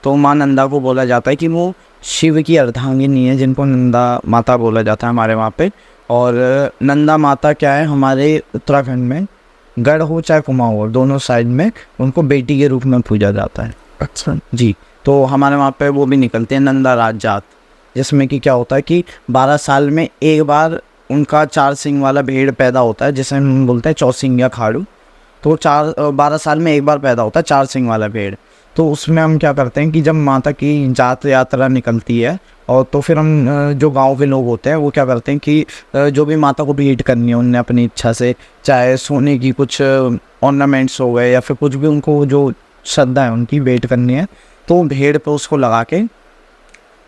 तो माँ नंदा को बोला जाता है कि वो शिव की अर्धांगिनी है, जिनको नंदा माता बोला जाता है हमारे वहाँ पे। और नंदा माता क्या है, हमारे उत्तराखंड में गढ़ हो चाहे कुमाऊं हो, दोनों साइड में उनको बेटी के रूप में पूजा जाता है। अच्छा जी। तो हमारे वहाँ पे वो भी निकलते हैं नंदा राजजात, जिसमें कि क्या होता है कि 12 साल में एक बार उनका 4 सिंग वाला भेड़ पैदा होता है, जिसे हम बोलते हैं चौसिंग या खाड़ू। तो 12 साल में एक बार पैदा होता है 4 सिंग वाला भेड़। तो उसमें हम क्या करते हैं कि जब माता की जात यात्रा निकलती है, और तो फिर हम जो गांव के लोग होते हैं वो क्या करते हैं कि जो भी माता को भेंट करनी है उनने अपनी इच्छा से, चाहे सोने की कुछ ऑर्नामेंट्स हो गए या फिर कुछ भी उनको जो श्रद्धा है उनकी भेंट करनी है, तो भेड़ पे उसको लगा के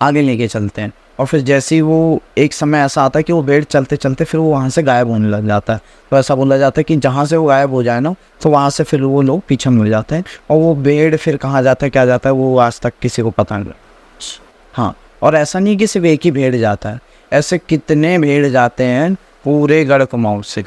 आगे लेके चलते हैं। और फिर जैसे ही वो एक समय ऐसा आता है कि वो भेड़ चलते चलते फिर वो वहाँ से गायब होने लग जाता है। तो ऐसा बोला जाता है कि जहाँ से वो गायब हो जाए ना, तो वहाँ से फिर वो लोग पीछे मिल जाते हैं, और वो भेड़ फिर कहाँ जाता है क्या जाता है वो आज तक किसी को पता नहीं। हाँ, और ऐसा नहीं कि सिर्फ एक ही भेड़ जाता है, ऐसे कितने भेड़ जाते हैं पूरे गढ़ कुमाऊं से।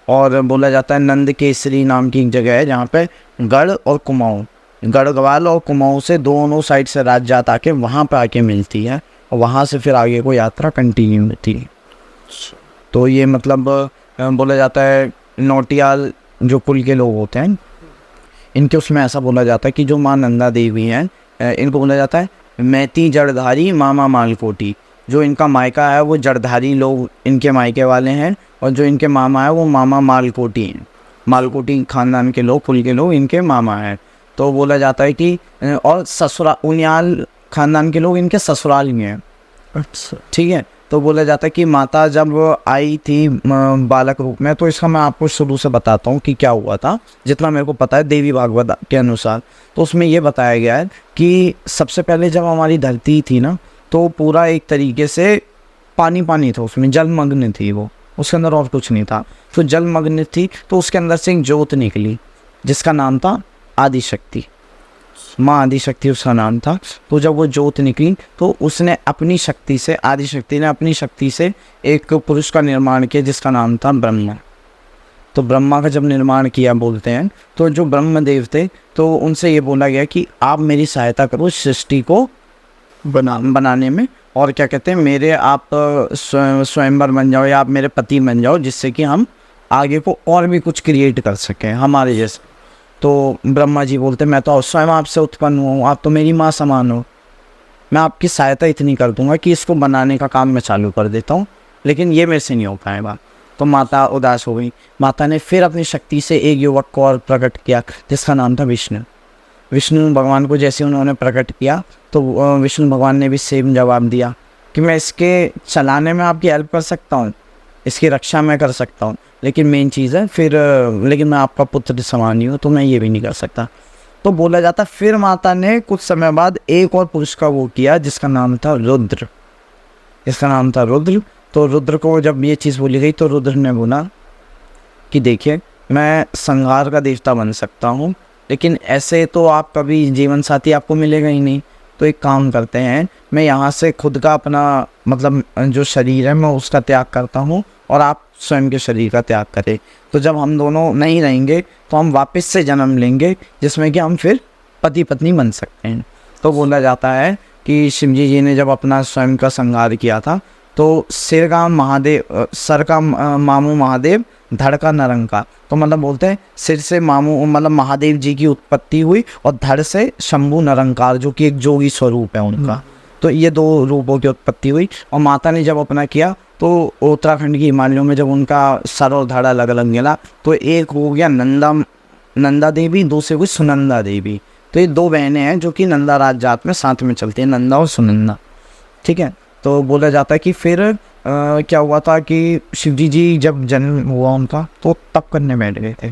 और बोला जाता है नंद केसरी नाम की एक जगह है जहाँ पे गढ़ और कुमाऊं, गढ़वाल और कुमाऊं से दोनों साइड से राज जात आके वहाँ पे आके मिलती है, और वहाँ से फिर आगे को यात्रा कंटिन्यू होती है। तो ये मतलब बोला जाता है नौटियाल जो कुल के लोग होते हैं इनके उसमें ऐसा बोला जाता है कि जो माँ नंदा देवी हैं इनको बोला जाता है मैती जड़धारी मामा मालकोटी। जो इनका मायका है वो जड़धारी लोग इनके मायके वाले हैं, और जो इनके मामा है वो मामा मालकोटी हैं। मालकोटी खानदान के लोग, कुल के लोग इनके मामा हैं। तो बोला जाता है कि और ससुराल उनियाल खानदान के लोग इनके ससुराल में हैं। अच्छा ठीक है। तो बोला जाता है कि माता जब आई थी बालक रूप में, तो इसका मैं आपको शुरू से बताता हूँ कि क्या हुआ था, जितना मेरे को पता है देवी भागवत के अनुसार। तो उसमें ये बताया गया है कि सबसे पहले जब हमारी धरती थी ना, तो पूरा एक तरीके से पानी पानी था, उसमें जलमग्न थी वो, उसके अंदर और कुछ नहीं था। तो जलमग्न थी तो उसके अंदर से एक ज्योत निकली जिसका नाम था आदिशक्ति, माँ आदिशक्ति उसका नाम था। तो जब वो ज्योत निकली तो उसने अपनी शक्ति से, आदिशक्ति ने अपनी शक्ति से एक पुरुष का निर्माण किया जिसका नाम था ब्रह्मा। तो ब्रह्मा का जब निर्माण किया बोलते हैं, तो जो ब्रह्मदेव थे तो उनसे ये बोला गया कि आप मेरी सहायता करो सृष्टि को बनाने में, और क्या कहते हैं मेरे आप स्वयंवर बन जाओ या आप मेरे पति बन जाओ, जिससे कि हम आगे को और भी कुछ क्रिएट कर सकें हमारे जैसे। तो ब्रह्मा जी बोलते मैं तो स्वयं आपसे उत्पन्न हुआ हूँ, आप तो मेरी माँ समान हो, मैं आपकी सहायता इतनी कर दूंगा कि इसको बनाने का काम मैं चालू कर देता हूँ, लेकिन ये मेरे से नहीं हो पाएगा। तो माता उदास हो गई। माता ने फिर अपनी शक्ति से एक युवक को और प्रकट किया जिसका नाम था विष्णु। विष्णु भगवान को जैसे उन्होंने प्रकट किया तो विष्णु भगवान ने भी सेम जवाब दिया कि मैं इसके चलाने में आपकी हेल्प कर सकता हूँ, इसकी रक्षा मैं कर सकता हूँ, लेकिन मेन चीज़ है फिर लेकिन मैं आपका पुत्र समान ही हूँ, तो मैं ये भी नहीं कर सकता। तो बोला जाता फिर माता ने कुछ समय बाद एक और पुरुष का वो किया जिसका नाम था रुद्र, इसका नाम था रुद्र। तो रुद्र को जब ये चीज़ बोली गई तो रुद्र ने बोला कि देखिए मैं संहार का देवता बन सकता हूँ, लेकिन ऐसे तो आप कभी जीवन साथी आपको मिलेगा ही नहीं। तो एक काम करते हैं, मैं यहाँ से खुद का अपना मतलब जो शरीर है मैं उसका त्याग करता हूँ और आप स्वयं के शरीर का त्याग करें। तो जब हम दोनों नहीं रहेंगे तो हम वापस से जन्म लेंगे जिसमें कि हम फिर पति पत्नी बन सकते हैं। तो बोला जाता है कि शिवजी जी ने जब अपना स्वयं का संहार किया था तो सिर का महादेव, सर का मामू महादेव, धड़ का नरंका। तो मतलब बोलते हैं सिर से मामू मतलब महादेव जी की उत्पत्ति हुई और धड़ से शंभु नरंकार जो कि एक जोगी स्वरूप है उनका। तो ये दो रूपों की उत्पत्ति हुई। और माता ने जब अपना किया तो उत्तराखंड की हिमालयों में जब उनका सर और धड़ अलग अलग मिला तो एक हो गया नंदा देवी, दूसरे हुई सुनंदा देवी। तो ये दो बहनें हैं जो कि नंदा राज जात में साथ में चलती हैं, नंदा और सुनंदा। ठीक है। तो बोला जाता है कि फिर क्या हुआ था कि शिवजी जी जब जन्म हुआ उनका तो तप करने बैठ गए थे,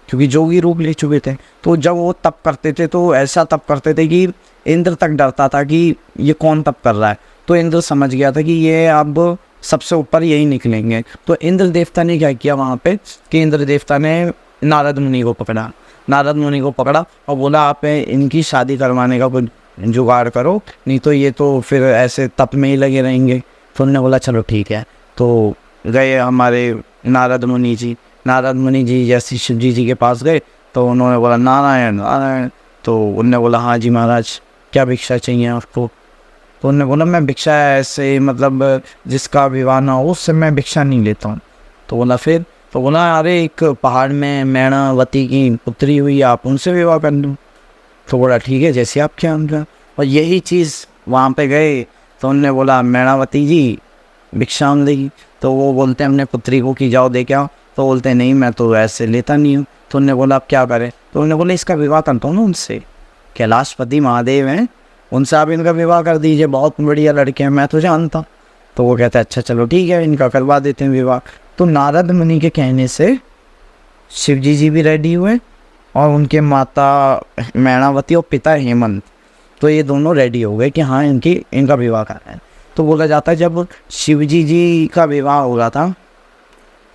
क्योंकि जोगी रूप ले चुके थे। तो जब वो तप करते थे तो ऐसा तप करते थे कि इंद्र तक डरता था कि ये कौन तप कर रहा है। तो इंद्र समझ गया था कि ये अब सबसे ऊपर यही निकलेंगे। तो इंद्र देवता ने क्या किया वहाँ पे कि इंद्र देवता ने नारद मुनि को पकड़ा, नारद मुनि को पकड़ा और बोला आप इनकी शादी करवाने का कुछ जुगाड़ करो, नहीं तो ये तो फिर ऐसे तप में ही लगे रहेंगे। तो उन्होंने बोला चलो ठीक है। तो गए हमारे नारद मुनि जी, नारद मुनि जी जैसे शिवजी जी के पास गए तो उन्होंने बोला नारायण नारायण। तो उन्होंने बोला हाँ जी महाराज क्या भिक्षा चाहिए आपको। तो उन्होंने बोला मैं भिक्षा ऐसे मतलब जिसका विवाह ना हो उससे मैं भिक्षा नहीं लेता हूँ। तो बोला फिर, तो बोला अरे एक पहाड़ में मैणावती की पुत्री हुई, आप उनसे विवाह कर लूँ। तो बोला ठीक है जैसे आप क्या उनका। और यही चीज़ वहाँ पे गए तो उन्होंने बोला मैणावती जी भिक्षा देगी। तो वो बोलते हैं अपने पुत्री को कि जाओ दे के आओ। तो बोलते हैं नहीं मैं तो ऐसे लेता नहीं हूँ। तो उन्होंने बोला आप क्या करें। तो उन्होंने बोला इसका विवाह करता हूँ ना उनसे, कैलाशपति महादेव हैं उनसे आप इनका विवाह कर दीजिए, बहुत बढ़िया लड़के हैं मैं तो जानता। तो वो कहते हैं अच्छा चलो ठीक है इनका करवा देते हैं विवाह। तो नारद मुनि के कहने से शिवजी जी भी रेडी हुए और उनके माता मैणावती और पिता हेमंत, तो ये दोनों रेडी हो गए कि हाँ इनका विवाह करना है। तो बोला जाता है जब शिवजी जी का विवाह हो रहा था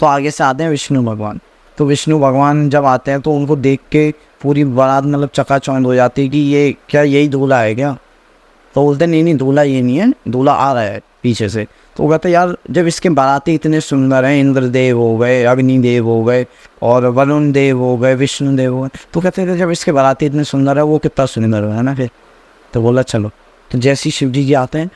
तो आगे से आते हैं विष्णु भगवान। तो विष्णु भगवान जब आते हैं तो उनको देख के पूरी बारात मतलब चकाचौंध हो जाती है कि ये क्या यही दूल्हा है क्या। तो बोलते नहीं दूल्हा ये नहीं है, दूल्हा आ रहा है पीछे से। तो वो कहते यार जब इसके बाराती इतने सुंदर हैं, इंद्रदेव हो गए, अग्निदेव हो गए और वरुण देव हो गए, विष्णु देव हो गए, तो कहते थे जब इसके बाराती इतने सुंदर है वो कितना सुंदर है ना फिर। तो बोला चलो। तो जैसे ही शिवजी जी आते हैं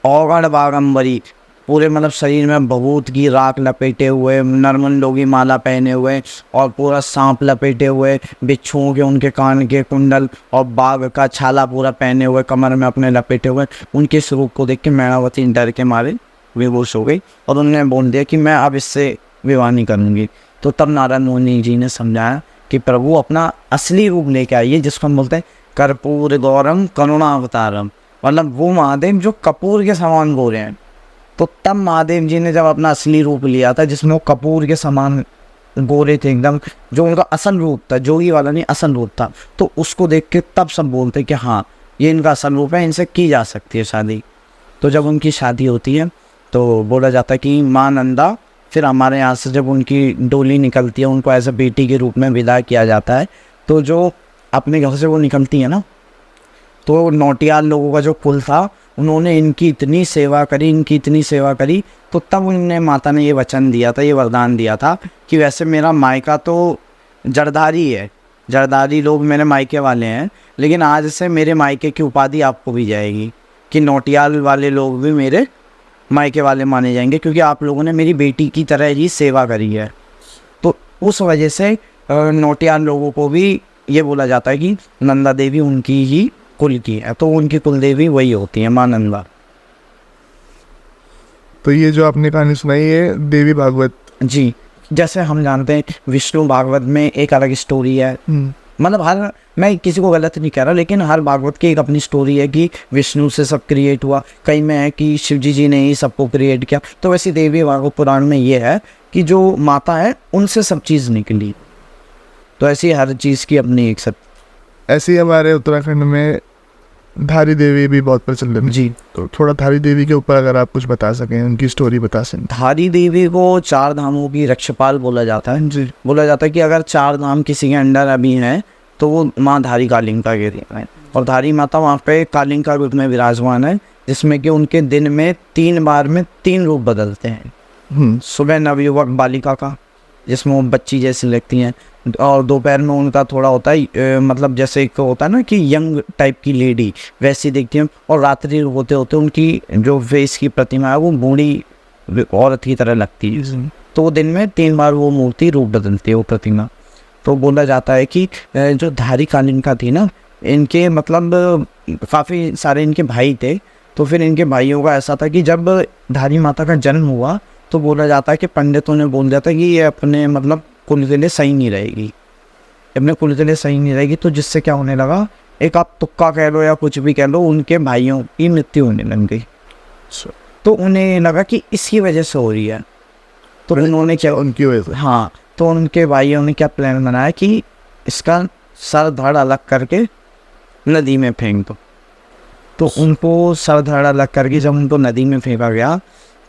औगण बागंबरी पूरे मतलब शरीर में भभूत की राख लपेटे हुए, नरमंडों की माला पहने हुए और पूरा सांप लपेटे हुए, बिच्छुओं के उनके कान के कुंडल और बाघ का छाला पूरा पहने हुए कमर में अपने लपेटे हुए, उनके स्वरूप को देख के मैणावती डर के मारे बेहोश हो गई और उन्होंने बोल दिया कि मैं अब इससे विवाह नहीं करूँगी। तो तब नारद मुनि जी ने समझाया कि प्रभु अपना असली रूप लेके आइए, जिसको हम बोलते हैं कर्पूर गौरम करुणावतारम, मतलब वो महादेव जो कपूर के समान गोरे हैं। तो तब महादेव जी ने जब अपना असली रूप लिया था जिसमें वो कपूर के समान गोरे थे एकदम, जो उनका असल रूप था, जोगी वाला नहीं असल रूप था, तो उसको देख के तब सब बोलते कि हाँ ये इनका असल रूप है, इनसे की जा सकती है शादी। तो जब उनकी शादी होती है तो बोला जाता है कि माँ नंदा फिर हमारे यहाँ से जब उनकी डोली निकलती है उनको एज अ बेटी के रूप में विदा किया जाता है। तो जो अपने घर से वो निकलती है ना, तो नौटियाल लोगों का जो कुल था उन्होंने इनकी इतनी सेवा करी, तो तब उन्हें माता ने ये वचन दिया था, ये वरदान दिया था कि वैसे मेरा मायका तो जरदारी है, जरदारी लोग मेरे मायके वाले हैं, लेकिन आज से मेरे मायके की उपाधि आपको भी जाएगी कि नौटियाल वाले लोग भी मेरे मायके वाले माने जाएंगे, क्योंकि आप लोगों ने मेरी बेटी की तरह ही सेवा करी है। तो उस वजह से नौटियाल लोगों को भी ये बोला जाता है कि नंदा देवी उनकी ही कुल की है, तो उनकी कुल देवी वही होती है माँ नंदा। तो ये जो आपने कहानी सुनाई है देवी भागवत जी, जैसे हम जानते हैं विष्णु भागवत में एक अलग स्टोरी है, मतलब हर, मैं किसी को गलत नहीं कह रहा, लेकिन हर भागवत की एक अपनी स्टोरी है कि विष्णु से सब क्रिएट हुआ, कहीं में है कि शिवजी जी ने ही सबको क्रिएट किया। तो वैसे देवी भागवत पुराण में ये है कि जो माता है उनसे सब चीज़ निकली। तो ऐसी हर चीज़ की अपनी एक सब। ऐसे ही हमारे उत्तराखंड में धारी देवी भी बहुत प्रचलित है जी, तो थोड़ा धारी देवी के ऊपर अगर आप कुछ बता सकें, उनकी स्टोरी बता सकें। धारी देवी को 4 धामों की रक्षपाल बोला जाता है जी, बोला जाता है कि अगर 4 धाम किसी के अंडर अभी हैं तो वो माँ धारी कालिंका के हैं, और धारी माता वहाँ पे कालिंका रूप में विराजमान है, जिसमें कि उनके दिन में 3 बार में 3 रूप बदलते हैं। सुबह नवयुवक बालिका का जिसमें वो बच्ची जैसी लगती हैं, और दोपहर में उनका थोड़ा होता है मतलब जैसे एक होता है ना कि यंग टाइप की लेडी वैसी दिखती है, और रात्रि होते होते उनकी जो फेस की प्रतिमा है वो बूढ़ी औरत की तरह लगती है। तो वो दिन में 3 बार वो मूर्ति रूप बदलती है वो प्रतिमा। तो बोला जाता है कि जो धारी कालिंका थी ना, इनके मतलब काफ़ी सारे इनके भाई थे, तो फिर इनके भाइयों का ऐसा था कि जब धारी माता का जन्म हुआ तो बोला जाता है कि पंडितों ने बोल दिया था कि ये अपने मतलब कुल के लिए सही नहीं रहेगी, अपने कुल के लिए सही नहीं रहेगी। तो जिससे क्या होने लगा, एक आप तुक्का कह लो या कुछ भी कह लो, उनके भाइयों की मृत्यु होने लग गई। तो उन्हें लगा कि इसकी वजह से हो रही है, तो उन्होंने क्या, उनकी वजह से। हाँ, तो उनके भाइयों ने क्या प्लान बनाया कि इसका सर धड़ अलग करके नदी में फेंक दो। तो उनको सर धड़ अलग करके जब उनको नदी में फेंका गया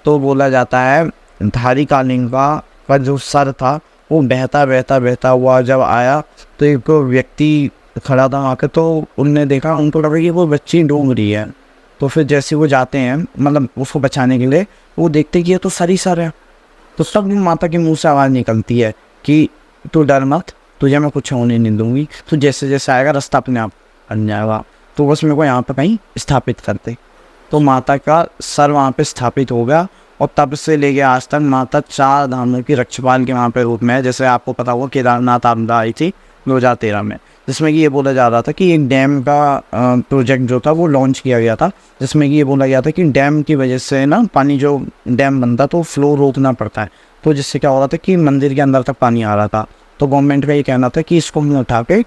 तो बोला जाता है धारी कालिंगा का जो सर था वो बहता बहता बहता हुआ जब आया तो एक व्यक्ति खड़ा था वहाँ के, तो उनने देखा, उनको लगा कि वो बच्ची डूब रही है। तो फिर जैसे वो जाते हैं मतलब उसको बचाने के लिए, वो देखते कि ये तो सर ही सर है। तो सब माता के मुंह से आवाज़ निकलती है कि तू डर मत, तुझे मैं कुछ होने नहीं दूंगी, तो जैसे जैसे आएगा रास्ता अपने आप बन जाएगा, तो बस मेरे को यहाँ पर कहीं स्थापित करते। तो माता का सर वहाँ पे स्थापित हो गया और तब से लेके आज तक माता 4 धामों की रक्षपाल के वहाँ पे रूप में है। जैसे आपको पता होगा केदारनाथ आपदा आई थी 2013 में, जिसमें कि ये बोला जा रहा था कि एक डैम का प्रोजेक्ट जो था वो लॉन्च किया गया था, जिसमें कि ये बोला गया था कि डैम की वजह से ना पानी जो डैम बनता तो फ्लो रोकना पड़ता है, तो जिससे क्या हो रहा था कि मंदिर के अंदर तक पानी आ रहा था। तो गवर्नमेंट का ये कहना था कि इसको हम उठा के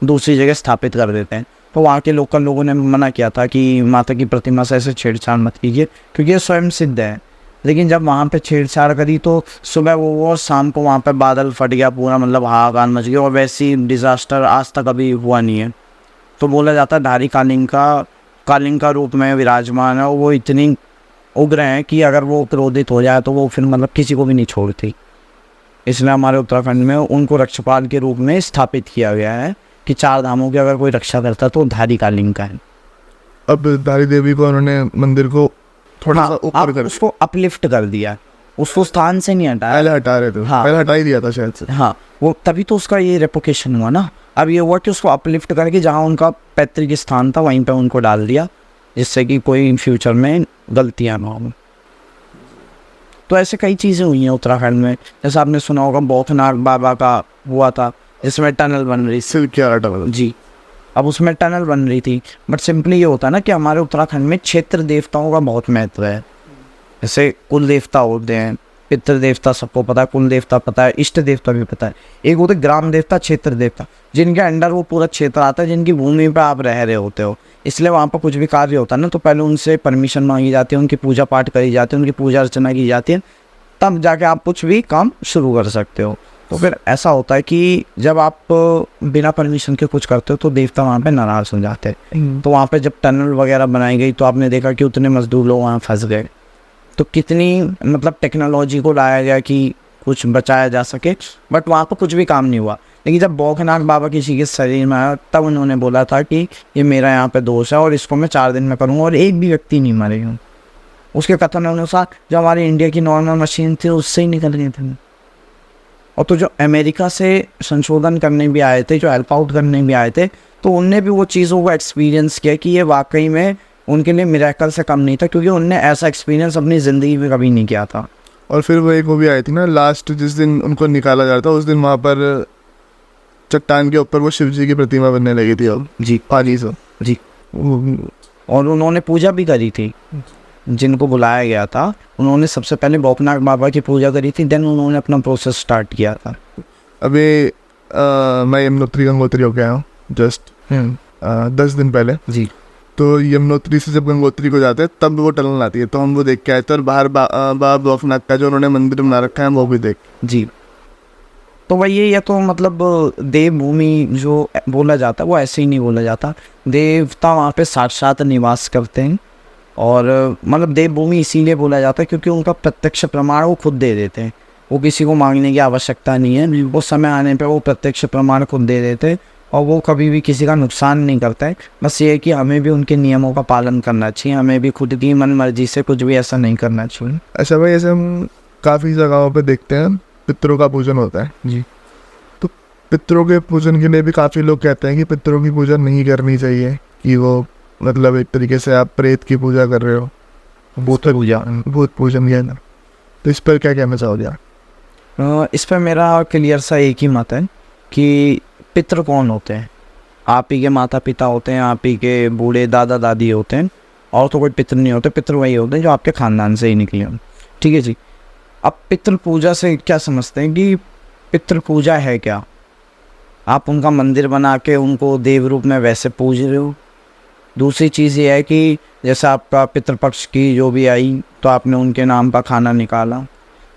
दूसरी जगह स्थापित कर देते हैं। तो वहाँ के लोकल लोगों ने मना किया था कि माता की प्रतिमा से ऐसे छेड़छाड़ मत कीजिए क्योंकि ये स्वयं सिद्ध है। लेकिन जब वहाँ पे छेड़छाड़ करी तो सुबह वो और शाम को वहाँ पे बादल फट गया पूरा, मतलब हाहाकार मच गया, और वैसी डिज़ास्टर आज तक अभी हुआ नहीं है। तो बोला जाता है धारी कालिंग का रूप में विराजमान है, और वो इतनी उग्र हैं कि अगर वो क्रोधित हो जाए तो वो फिर मतलब किसी को भी नहीं छोड़ती। इसलिए हमारे उत्तराखंड में उनको रक्षपाल के रूप में स्थापित किया गया है कि 4 धामों की अगर कोई रक्षा करता तो धारी कालिंग का है। अब धारी देवी को उन्होंने मंदिर को थोड़ा सा ऊपर कर, उसको अपलिफ्ट कर दिया, उसको स्थान से नहीं हटाया। पहले हटा रहे थे, हाँ, पहले हटा ही दिया था शायद से। हाँ, वो तभी तो उसका ये रेपुटेशन हुआ ना। अब ये हुआ कि उसको अपलिफ्ट करके जहाँ उनका पैतृक स्थान था वहीं पे उनको डाल दिया, जिससे कि कोई फ्यूचर में गलतियाँ ना हो। तो ऐसे कई चीज़ें हुई हैं उत्तराखंड में। जैसे आपने सुना होगा बौखनाग बाबा का हुआ था, जिसमें टनल बन रही थी। क्या हटा जी, अब उसमें टनल बन रही थी, बट सिंपली ये होता है ना कि हमारे उत्तराखंड में क्षेत्र देवताओं का बहुत महत्व है। जैसे कुल देवता होते हैं, पितृ देवता सबको पता है, कुल देवता पता है, इष्ट देवता भी पता है। एक होते ग्राम देवता, क्षेत्र देवता, जिनके अंडर वो पूरा क्षेत्र आता है, जिनकी भूमि पर आप रह रहे होते हो। इसलिए वहाँ पर कुछ भी कार्य होता है ना तो पहले उनसे परमिशन मांगी जाती है, उनकी पूजा पाठ करी जाती है, उनकी पूजा अर्चना की जाती है, तब जाके आप कुछ भी काम शुरू कर सकते हो। तो फिर ऐसा होता है कि जब आप बिना परमिशन के कुछ करते हो तो देवता वहाँ पे नाराज़ हो जाते हैं। तो वहाँ पे जब टनल वगैरह बनाई गई तो आपने देखा कि उतने मजदूर लोग वहाँ फंस गए। तो कितनी मतलब टेक्नोलॉजी को लाया गया कि कुछ बचाया जा सके, बट वहाँ पर कुछ भी काम नहीं हुआ। लेकिन जब बौखनाग बाबा किसी के शरीर में आया तब उन्होंने बोला था कि ये मेरा यहाँ पे दोष है और इसको मैं 4 दिन में करूँगा, और एक भी व्यक्ति नहीं मरे हूँ। उसके कथन अनुसार जो हमारे इंडिया की नॉर्मल मशीन थी उससे ही निकल गए थे। और तो जो अमेरिका से संशोधन करने भी आए थे, जो हेल्प आउट करने भी आए थे, तो उनने भी वो चीज़ों को एक्सपीरियंस किया कि ये वाकई में उनके लिए मिरेकल से कम नहीं था, क्योंकि उनने ऐसा एक्सपीरियंस अपनी ज़िंदगी में कभी नहीं किया था। और फिर वो एक वो भी आई थी ना लास्ट, जिस दिन उनको निकाला जा रहा था उस दिन वहाँ पर चट्टान के ऊपर वो शिव जी की प्रतिमा बनने लगी थी। अब जी, पानी से जी, और उन्होंने पूजा भी करी थी। जिनको बुलाया गया था उन्होंने सबसे पहले बौखनाग बाबा की पूजा करी थी, देन उन्होंने अपना प्रोसेस स्टार्ट किया था। अभी मैं यमुनोत्री गंगोत्री होके आया हूँ जस्ट 10 दिन पहले जी। तो यमुनोत्री से जब गंगोत्री को जाते हैं तब वो टनल आती है, तो हम वो देख के आए थे। और बाहर बाबा बौखनाग का जो उन्होंने मंदिर बना रखा है वो भी देख। जी, तो वही ये तो मतलब देवभूमि जो बोला जाता है वो ऐसे ही नहीं बोला जाता। देवता वहाँ पे साक्षात निवास करते हैं, और मतलब देवभूमि इसीलिए बोला जाता है क्योंकि उनका प्रत्यक्ष प्रमाण वो खुद दे देते हैं। वो किसी को मांगने की आवश्यकता नहीं है, वो समय आने पे वो प्रत्यक्ष प्रमाण खुद दे देते हैं, और वो कभी भी किसी का नुकसान नहीं करता है। बस ये है कि हमें भी उनके नियमों का पालन करना चाहिए, हमें भी खुद की मन मर्जी से कुछ भी ऐसा नहीं करना चाहिए। अच्छा भाई, ऐसे हम काफ़ी जगहों पे देखते हैं पितरों का पूजन होता है जी। तो पितरों के पूजन के लिए भी काफ़ी लोग कहते हैं कि पितरों की पूजा नहीं करनी चाहिए, कि वो मतलब एक तरीके से आप प्रेत की पूजा कर रहे हो, भूत पूजन के अंदर। तो इस पर क्या कहना चाहोगे आप? इस पर मेरा क्लियर सा एक ही मत है कि पितृ कौन होते हैं? आप ही के माता पिता होते हैं, आप ही के बूढ़े दादा दादी होते हैं, और तो कोई पितृ नहीं होते। पितृ वही होते हैं जो आपके ख़ानदान से ही निकले हों। ठीक है जी। अब पितृ पूजा से क्या समझते हैं कि पितृ पूजा है क्या? आप उनका मंदिर बना के उनको देव रूप में वैसे पूज रहे हो, दूसरी चीज़ ये है कि जैसे आपका पितृपक्ष की जो भी आई तो आपने उनके नाम का खाना निकाला,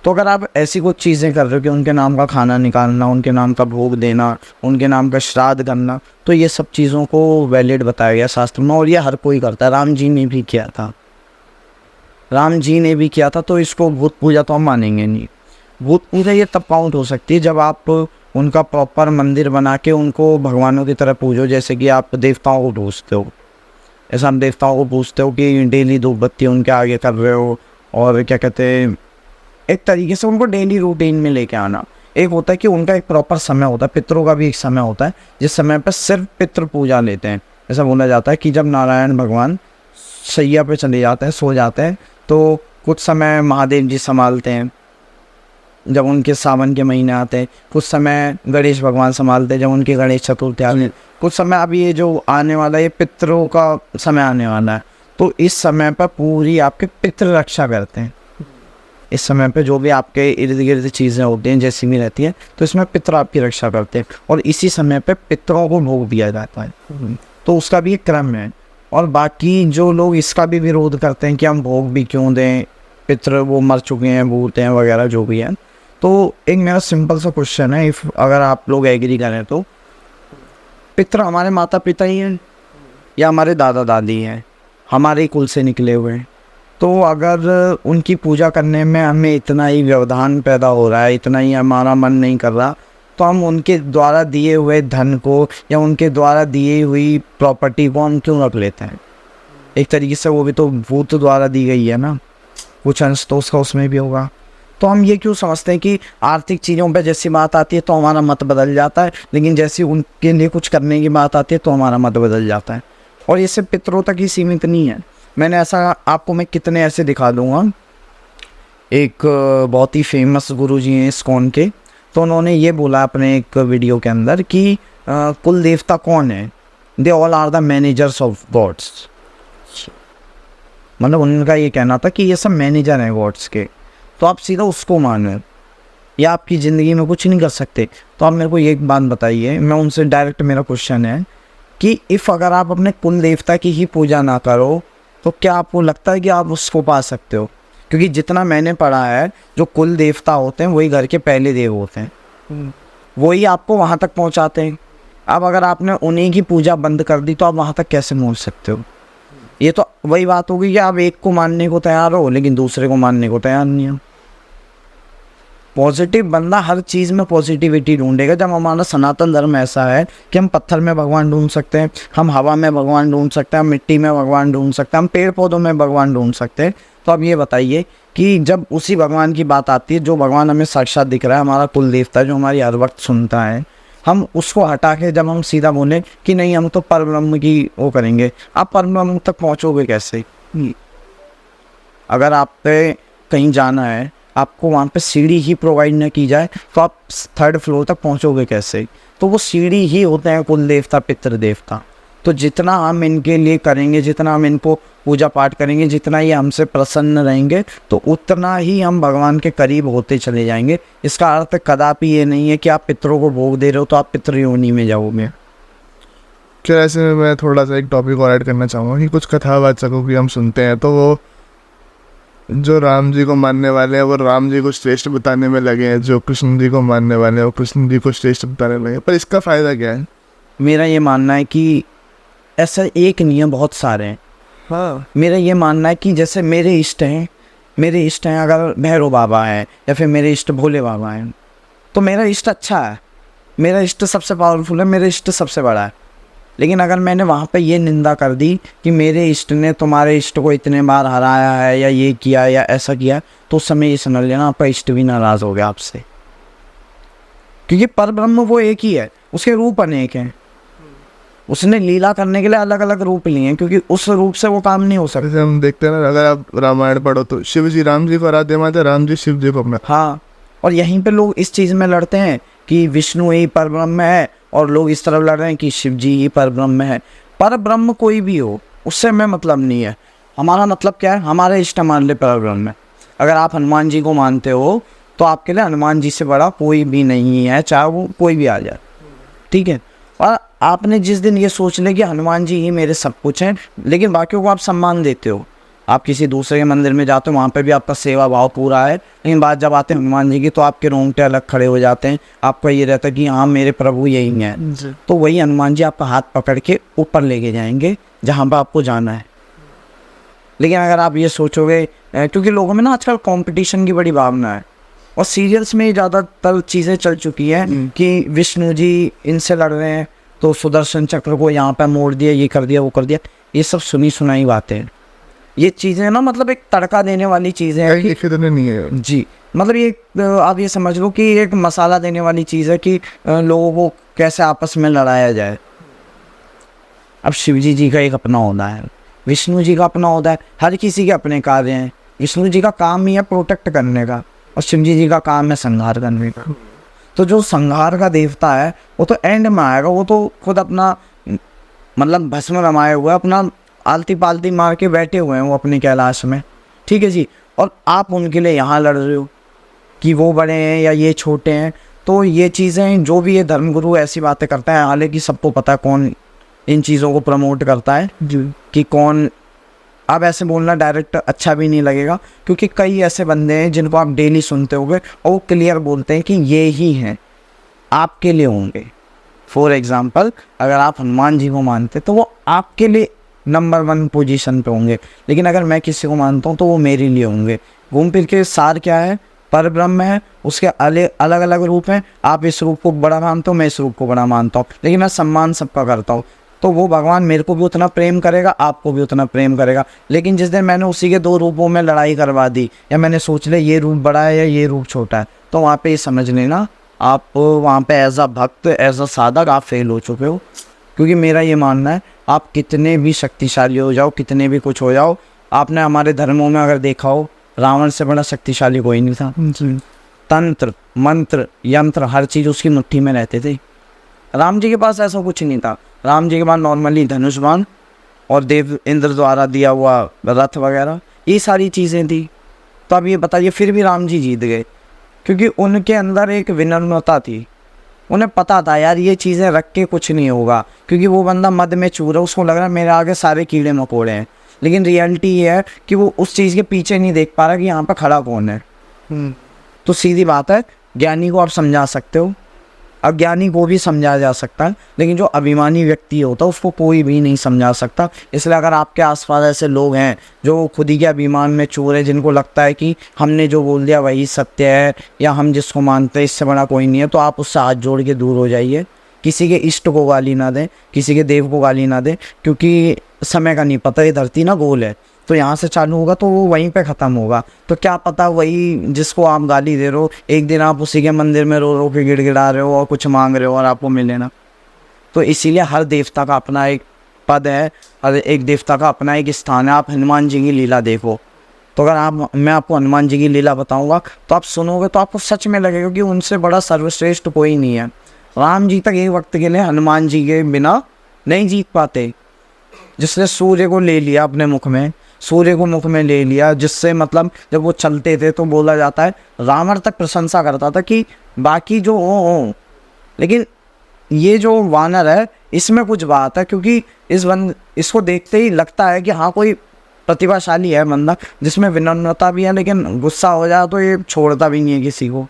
तो अगर आप ऐसी कुछ चीज़ें कर रहे हो कि उनके नाम का खाना निकालना, उनके नाम का भोग देना, उनके नाम का श्राद्ध करना, तो ये सब चीज़ों को वैलिड बताया गया शास्त्र में, और ये हर कोई करता है। राम जी ने भी किया था, राम जी ने भी किया था, तो इसको भूत पूजा तो हम मानेंगे नहीं। भूत पूजा ये तब काउंट हो सकती है जब आप उनका प्रॉपर मंदिर बना के उनको भगवानों की तरह पूजो, जैसे कि आप देवताओं को पूजते हो। ऐसा आप देवताओं को पूजते हो कि डेली धूप बत्ती उनके आगे कर रहे हो, और क्या कहते हैं, एक तरीके से उनको डेली रूटीन में लेके आना। एक होता है कि उनका एक प्रॉपर समय होता है, पितरों का भी एक समय होता है जिस समय पर सिर्फ पितृ पूजा लेते हैं। ऐसा बोला जाता है कि जब नारायण भगवान शैया पे चले जाते हैं, सो जाते हैं, तो कुछ समय महादेव जी संभालते हैं जब उनके सावन के महीने आते हैं, कुछ समय गणेश भगवान संभालते हैं जब उनके गणेश चतुर्थी आते हैं, कुछ समय अब ये जो आने वाला ये पितरों का समय आने वाला है, तो इस समय पर पूरी आपके पितृ रक्षा करते हैं। इस समय पे जो भी आपके इर्द गिर्द चीज़ें होती हैं जैसी भी रहती हैं, तो इसमें पितर आपकी रक्षा करते हैं, और इसी समय पे पितरों को भोग दिया जाता है। तो उसका भी एक क्रम है। और बाकी जो लोग इसका भी विरोध करते हैं कि हम भोग भी क्यों दें, पितर वो मर चुके हैं, भूत हैं वगैरह जो भी है, तो एक मेरा सिंपल सा क्वेश्चन है, इफ़ अगर आप लोग एग्री करें तो पितर हमारे माता पिता ही हैं या हमारे दादा दादी हैं, हमारे ही कुल से निकले हुए हैं। तो अगर उनकी पूजा करने में हमें इतना ही व्यवधान पैदा हो रहा है, इतना ही हमारा मन नहीं कर रहा, तो हम उनके द्वारा दिए हुए धन को या उनके द्वारा दी हुई प्रॉपर्टी को हम क्यों रख लेते हैं? एक तरीके से वो भी तो भूत द्वारा दी गई है ना, कुछ अंश तो उसका उसमें भी होगा। तो हम ये क्यों समझते हैं कि आर्थिक चीज़ों पे जैसी बात आती है तो हमारा मत बदल जाता है, लेकिन जैसी उनके लिए कुछ करने की बात आती है तो हमारा मत बदल जाता है। और ये सिर्फ पितरों तक ही सीमित नहीं है। मैंने ऐसा आपको मैं कितने ऐसे दिखा दूंगा। एक बहुत ही फेमस गुरु जी हैं इस्कॉन के, तो उन्होंने ये बोला अपने एक वीडियो के अंदर कि कुल देवता कौन है? They all are the managers of gods. मतलब उनका ये कहना था कि ये सब मैनेजर हैं गॉड्स के, तो आप सीधा उसको मानो या आपकी ज़िंदगी में कुछ नहीं कर सकते। तो आप मेरे को एक बात बताइए, मैं उनसे डायरेक्ट मेरा क्वेश्चन है कि इफ़ अगर आप अपने कुल देवता की ही पूजा ना करो तो क्या आपको लगता है कि आप उसको पा सकते हो? क्योंकि जितना मैंने पढ़ा है, जो कुल देवता होते हैं वही घर के पहले देव होते हैं, वही आपको वहाँ तक पहुँचाते हैं। अब अगर आपने उन्हीं की पूजा बंद कर दी तो आप वहाँ तक कैसे पहुँच सकते हो? ये तो वही बात होगी कि आप एक को मानने को तैयार हो लेकिन दूसरे को मानने को तैयार नहीं हो। पॉजिटिव बंदा हर चीज़ में पॉजिटिविटी ढूंढेगा। जब हमारा सनातन धर्म ऐसा है कि हम पत्थर में भगवान ढूंढ सकते हैं, हम हवा में भगवान ढूंढ सकते हैं, हम मिट्टी में भगवान ढूंढ सकते हैं, हम पेड़ पौधों में भगवान ढूंढ सकते हैं, तो अब ये बताइए कि जब उसी भगवान की बात आती है, जो भगवान हमें साक्षात दिख रहा है, हमारा कुल देवता जो हमारी हर वक्त सुनता है, हम उसको हटा के जब हम सीधा बोलें कि नहीं हम तो परब्रह्म की वो करेंगे, आप परब्रह्म तक पहुँचोगे कैसे? अगर आप पे कहीं जाना है, आपको वहाँ पे सीढ़ी ही प्रोवाइड न की जाए तो आप 3rd फ्लोर तक पहुँचोगे कैसे? तो वो सीढ़ी ही होते हैं कुल देवता पितृ देवता। तो जितना हम इनके लिए करेंगे, जितना हम इनको पूजा पाठ करेंगे, जितना ही हमसे प्रसन्न रहेंगे, तो उतना ही हम भगवान के करीब होते चले जाएंगे। इसका अर्थ कदापि ये नहीं है कि आप पितरों को भोग दे रहे हो तो आप पितृ योनि में जाओगे। क्या ऐसे में मैं थोड़ा सा एक टॉपिक और ऐड करना चाहूँगा कि कुछ कथावाचकों की हम सुनते हैं तो वो जो राम जी को मानने वाले हैं वो राम जी को श्रेष्ठ बताने में लगे हैं, जो कृष्ण जी को मानने वाले हैं वो कृष्ण जी को श्रेष्ठ बताने में लगे। पर इसका फ़ायदा क्या है? मेरा ये मानना है कि ऐसा एक नहीं है, बहुत सारे हैं। हाँ, मेरा ये मानना है कि जैसे मेरे इष्ट हैं, अगर भैरव बाबा हैं या फिर मेरे इष्ट भोले बाबा हैं, तो मेरा इष्ट अच्छा है, मेरा इष्ट सबसे पावरफुल है, मेरा इष्ट सबसे बड़ा है। लेकिन अगर मैंने वहाँ पे ये निंदा कर दी कि मेरे इष्ट ने तुम्हारे इष्ट को इतने बार हराया है या ये किया या ऐसा किया, तो उस समय ये समझ लेना आपका इष्ट भी नाराज़ हो गया आपसे। क्योंकि परब्रह्म वो एक ही है, उसके रूप अनेक हैं, उसने लीला करने के लिए अलग अलग रूप लिए हैं, क्योंकि उस रूप से वो काम नहीं हो सकता। जैसे हम देखते हैं ना, अगर आप रामायण पढ़ो तो शिव जी राम जी को आराध्य मानते हैं, राम जी शिव जी को अपना। हाँ, और यहीं पे लोग इस चीज़ में लड़ते हैं कि विष्णु ही परब्रह्म है, और लोग इस तरफ लड़ रहे हैं कि शिव जी ही परब्रह्म है। परब्रह्म कोई भी हो, उससे हमें मतलब नहीं है। हमारा मतलब क्या है? हमारे इष्ट मान ले परब्रह्म है। अगर आप हनुमान जी को मानते हो तो आपके लिए हनुमान जी से बड़ा कोई भी नहीं है, चाहे वो कोई भी आ जाए, ठीक है। और आपने जिस दिन ये सोच लिया कि हनुमान जी ही मेरे सब कुछ हैं, लेकिन बाकियों को आप सम्मान देते हो, आप किसी दूसरे के मंदिर में जाते हो वहाँ पे भी आपका सेवा भाव पूरा है, लेकिन बात जब आते हैं हनुमान जी की तो आपके रोंगटे अलग खड़े हो जाते हैं, आपका ये रहता है कि हाँ मेरे प्रभु यही हैं। तो वही हनुमान जी आपका हाथ पकड़ के ऊपर लेके जाएंगे जहाँ पर आपको जाना है। लेकिन अगर आप ये सोचोगे, क्योंकि लोगों में ना आजकल कंपटीशन की बड़ी भावना है, और सीरियल्स में ज़्यादातर चीज़ें चल चुकी हैं कि विष्णु जी इनसे लड़ रहे हैं तो सुदर्शन चक्र को यहाँ पे मोड़ दिया, ये कर दिया, वो कर दिया। ये सब सुनी सुनाई बातें हैं। ये चीज़ें ना मतलब एक तड़का देने वाली चीज़ें हैं कि इतने नहीं है जी, मतलब ये आप ये समझ लो कि एक मसाला देने वाली चीज़ है कि लोगों को कैसे आपस में लड़ाया जाए। अब शिव जी का एक अपना होता है, विष्णु जी का अपना होता है, हर किसी के अपने कार्य हैं। विष्णु जी का काम ही है प्रोटेक्ट करने का, और शिव जी का काम है संहार करने का। तो जो संहार का देवता है वो तो एंड में आएगा, वो तो खुद अपना मतलब भस्म रमाए हुए अपना आलती पालती मार के बैठे हुए हैं वो अपने कैलाश में, ठीक है जी। और आप उनके लिए यहाँ लड़ रहे हो कि वो बड़े हैं या ये छोटे हैं। तो ये चीज़ें जो भी ये धर्मगुरु ऐसी बातें करता है, हालांकि सबको पता है कौन इन चीज़ों को प्रमोट करता है जी, कि कौन। अब ऐसे बोलना डायरेक्ट अच्छा भी नहीं लगेगा, क्योंकि कई ऐसे बंदे हैं जिनको आप डेली सुनते होंगे और वो क्लियर बोलते हैं कि ये ही हैं, आपके लिए होंगे। फॉर एग्ज़ाम्पल, अगर आप हनुमान जी को मानते तो वो आपके लिए नंबर 1 पोजीशन पे होंगे, लेकिन अगर मैं किसी को मानता हूँ तो वो मेरे लिए होंगे। घूम फिर के सार क्या है, पर ब्रह्म है, उसके अलग अलग रूप हैं। आप इस रूप को बड़ा मानते हो, मैं इस रूप को बड़ा मानता हूँ, लेकिन मैं सम्मान सबका करता हूँ। तो वो भगवान मेरे को भी उतना प्रेम करेगा, आपको भी उतना प्रेम करेगा। लेकिन जिस दिन मैंने उसी के 2 रूपों में लड़ाई करवा दी, या मैंने सोच लिया ये रूप बड़ा है या ये रूप छोटा है, तो वहाँ पे ये समझ लेना आप वहाँ पे एज अ भक्त, एज अ साधक आप फेल हो चुके हो। क्योंकि मेरा ये मानना है, आप कितने भी शक्तिशाली हो जाओ, कितने भी कुछ हो जाओ, आपने हमारे धर्मों में अगर देखा हो, रावण से बड़ा शक्तिशाली कोई नहीं था। तंत्र मंत्र यंत्र हर चीज़ उसकी मुट्ठी में रहते थे। राम जी के पास ऐसा कुछ नहीं था। राम जी के पास नॉर्मली धनुष बाण और देव इंद्र द्वारा दिया हुआ रथ वगैरह, ये सारी चीज़ें थी। तो अब ये बताइए, फिर भी राम जी जीत गए, क्योंकि उनके अंदर एक विनम्रता थी। उन्हें पता था यार ये चीज़ें रख के कुछ नहीं होगा, क्योंकि वो बंदा मद में चूर है, उसको लग रहा है मेरे आगे सारे कीड़े मकोड़े हैं। लेकिन रियलिटी ये है कि वो उस चीज़ के पीछे नहीं देख पा रहा कि यहाँ पर खड़ा कौन है। तो सीधी बात है, ज्ञानी को आप समझा सकते हो, अज्ञानी को भी समझाया जा सकता है, लेकिन जो अभिमानी व्यक्ति होता है उसको कोई भी नहीं समझा सकता। इसलिए अगर आपके आसपास ऐसे लोग हैं जो खुद ही के अभिमान में चोर है, जिनको लगता है कि हमने जो बोल दिया वही सत्य है, या हम जिसको मानते हैं इससे बड़ा कोई नहीं है, तो आप उससे हाथ जोड़ के दूर हो जाइए। किसी के इष्ट को गाली ना दें, किसी के देव को गाली ना दें, क्योंकि समय का नहीं पता, ये धरती ना गोल है। तो यहाँ से चालू होगा तो वो वहीं पे ख़त्म होगा। तो क्या पता वही जिसको आप गाली दे रहे हो, एक दिन आप उसी के मंदिर में रो रो के गिड़गिड़ा रहे हो और कुछ मांग रहे हो और आपको मिले ना। तो इसीलिए हर देवता का अपना एक पद है, हर एक देवता का अपना एक स्थान है। आप हनुमान जी की लीला देखो, तो अगर मैं आपको हनुमान जी की लीला बताऊँगा तो आप सुनोगे तो आपको सच में लगेगा कि उनसे बड़ा सर्वश्रेष्ठ कोई नहीं है। राम जी तक एक वक्त के लिए हनुमान जी के बिना नहीं जीत पाते। जिसने सूर्य को ले लिया अपने मुख में, सूर्य को मुख में ले लिया, जिससे मतलब जब वो चलते थे तो बोला जाता है रावण तक प्रशंसा करता था कि बाकी जो हो, लेकिन ये जो वानर है इसमें कुछ बात है, क्योंकि इसको देखते ही लगता है कि हाँ कोई प्रतिभाशाली है बंदा, जिसमें विनम्रता भी है, लेकिन गुस्सा हो जाए तो ये छोड़ता भी नहीं है किसी को।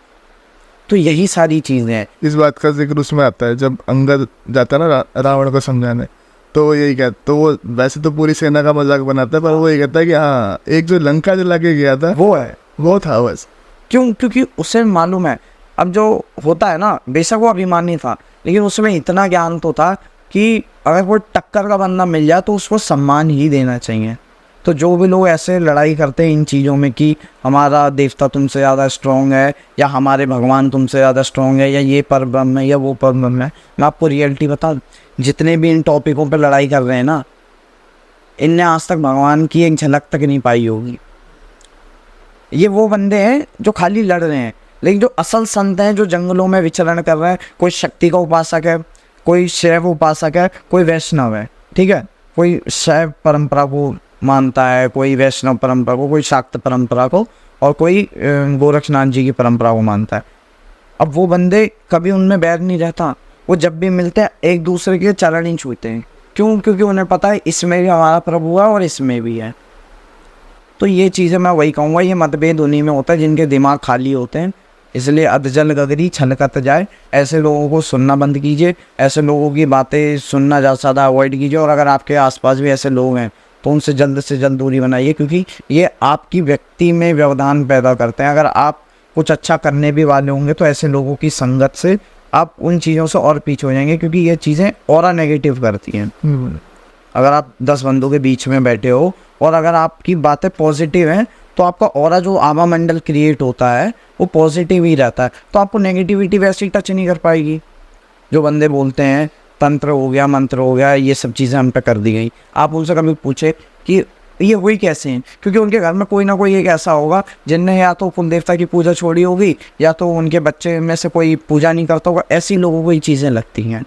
तो यही सारी चीज़ें हैं। इस बात का जिक्र उसमें आता है जब अंगद जाता है ना रावण को समझाने, तो वो यही कहता, तो वो वैसे तो पूरी सेना का मजाक बनाता है, पर वो ये कहता है कि हाँ एक जो लंका जला के गया था वो है, वो था बस। क्यों? क्योंकि उसे मालूम है। अब जो होता है ना, बेशक वो अभिमानी था, लेकिन उसमें इतना ज्ञान तो था कि अगर कोई टक्कर का बंदा मिल जाए तो उसको सम्मान ही देना चाहिए। तो जो भी लोग ऐसे लड़ाई करते हैं इन चीज़ों में कि हमारा देवता तुमसे ज़्यादा स्ट्रॉन्ग है, या हमारे भगवान तुमसे ज़्यादा स्ट्रॉन्ग है, या ये परब्रह्म है या वो परब्रह्म है, मैं आपको रियलिटी बता दूं, जितने भी इन टॉपिकों पर लड़ाई कर रहे हैं ना, इनने आज तक भगवान की एक झलक तक नहीं पाई होगी। ये वो बंदे हैं जो खाली लड़ रहे हैं, लेकिन जो असल संत हैं जो जंगलों में विचरण कर रहे हैं, कोई शक्ति का उपासक है, कोई शैव उपासक है, कोई वैष्णव है, ठीक है, कोई शैव परंपरा को मानता है, कोई वैष्णव परंपरा को, कोई शाक्त परंपरा को, और कोई गोरक्षनाथ जी की परंपरा को मानता है। अब वो बंदे कभी उनमें बैर नहीं रहता, वो जब भी मिलते हैं एक दूसरे के चरण ही छूते हैं। क्यों? क्योंकि उन्हें पता है इसमें भी हमारा प्रभु है और इसमें भी है। तो ये चीज़ें मैं वही कहूँगा, ये मतभेद उन्हीं में होता है जिनके दिमाग खाली होते हैं। इसलिए अधजल गगरी छलकत जाए, ऐसे लोगों को सुनना बंद कीजिए, ऐसे लोगों की बातें सुनना ज़्यादा अवॉइड कीजिए। और अगर आपके आसपास भी ऐसे लोग हैं तो उनसे जल्द से जल्द दूरी बनाइए, क्योंकि ये आपकी व्यक्ति में व्यवधान पैदा करते हैं। अगर आप कुछ अच्छा करने भी वाले होंगे तो ऐसे लोगों की संगत से आप उन चीज़ों से और पीछे हो जाएंगे, क्योंकि ये चीज़ें ऑरा नेगेटिव करती हैं। अगर आप 10 बंदों के बीच में बैठे हो और अगर आपकी बातें पॉजिटिव हैं तो आपका ऑरा जो आवा मंडल क्रिएट होता है वो पॉजिटिव ही रहता है, तो आपको नेगेटिविटी वैसे ही टच नहीं कर पाएगी। जो बंदे बोलते हैं तंत्र हो गया, मंत्र हो गया, ये सब चीज़ें हम पे कर दी गई, आप उनसे कभी पूछे कि ये हुई कैसे हैं, क्योंकि उनके घर में कोई ना कोई एक ऐसा होगा जिनने या तो कुल देवता की पूजा छोड़ी होगी या तो उनके बच्चे में से कोई पूजा नहीं करता होगा। ऐसी लोगों को ये चीज़ें लगती हैं,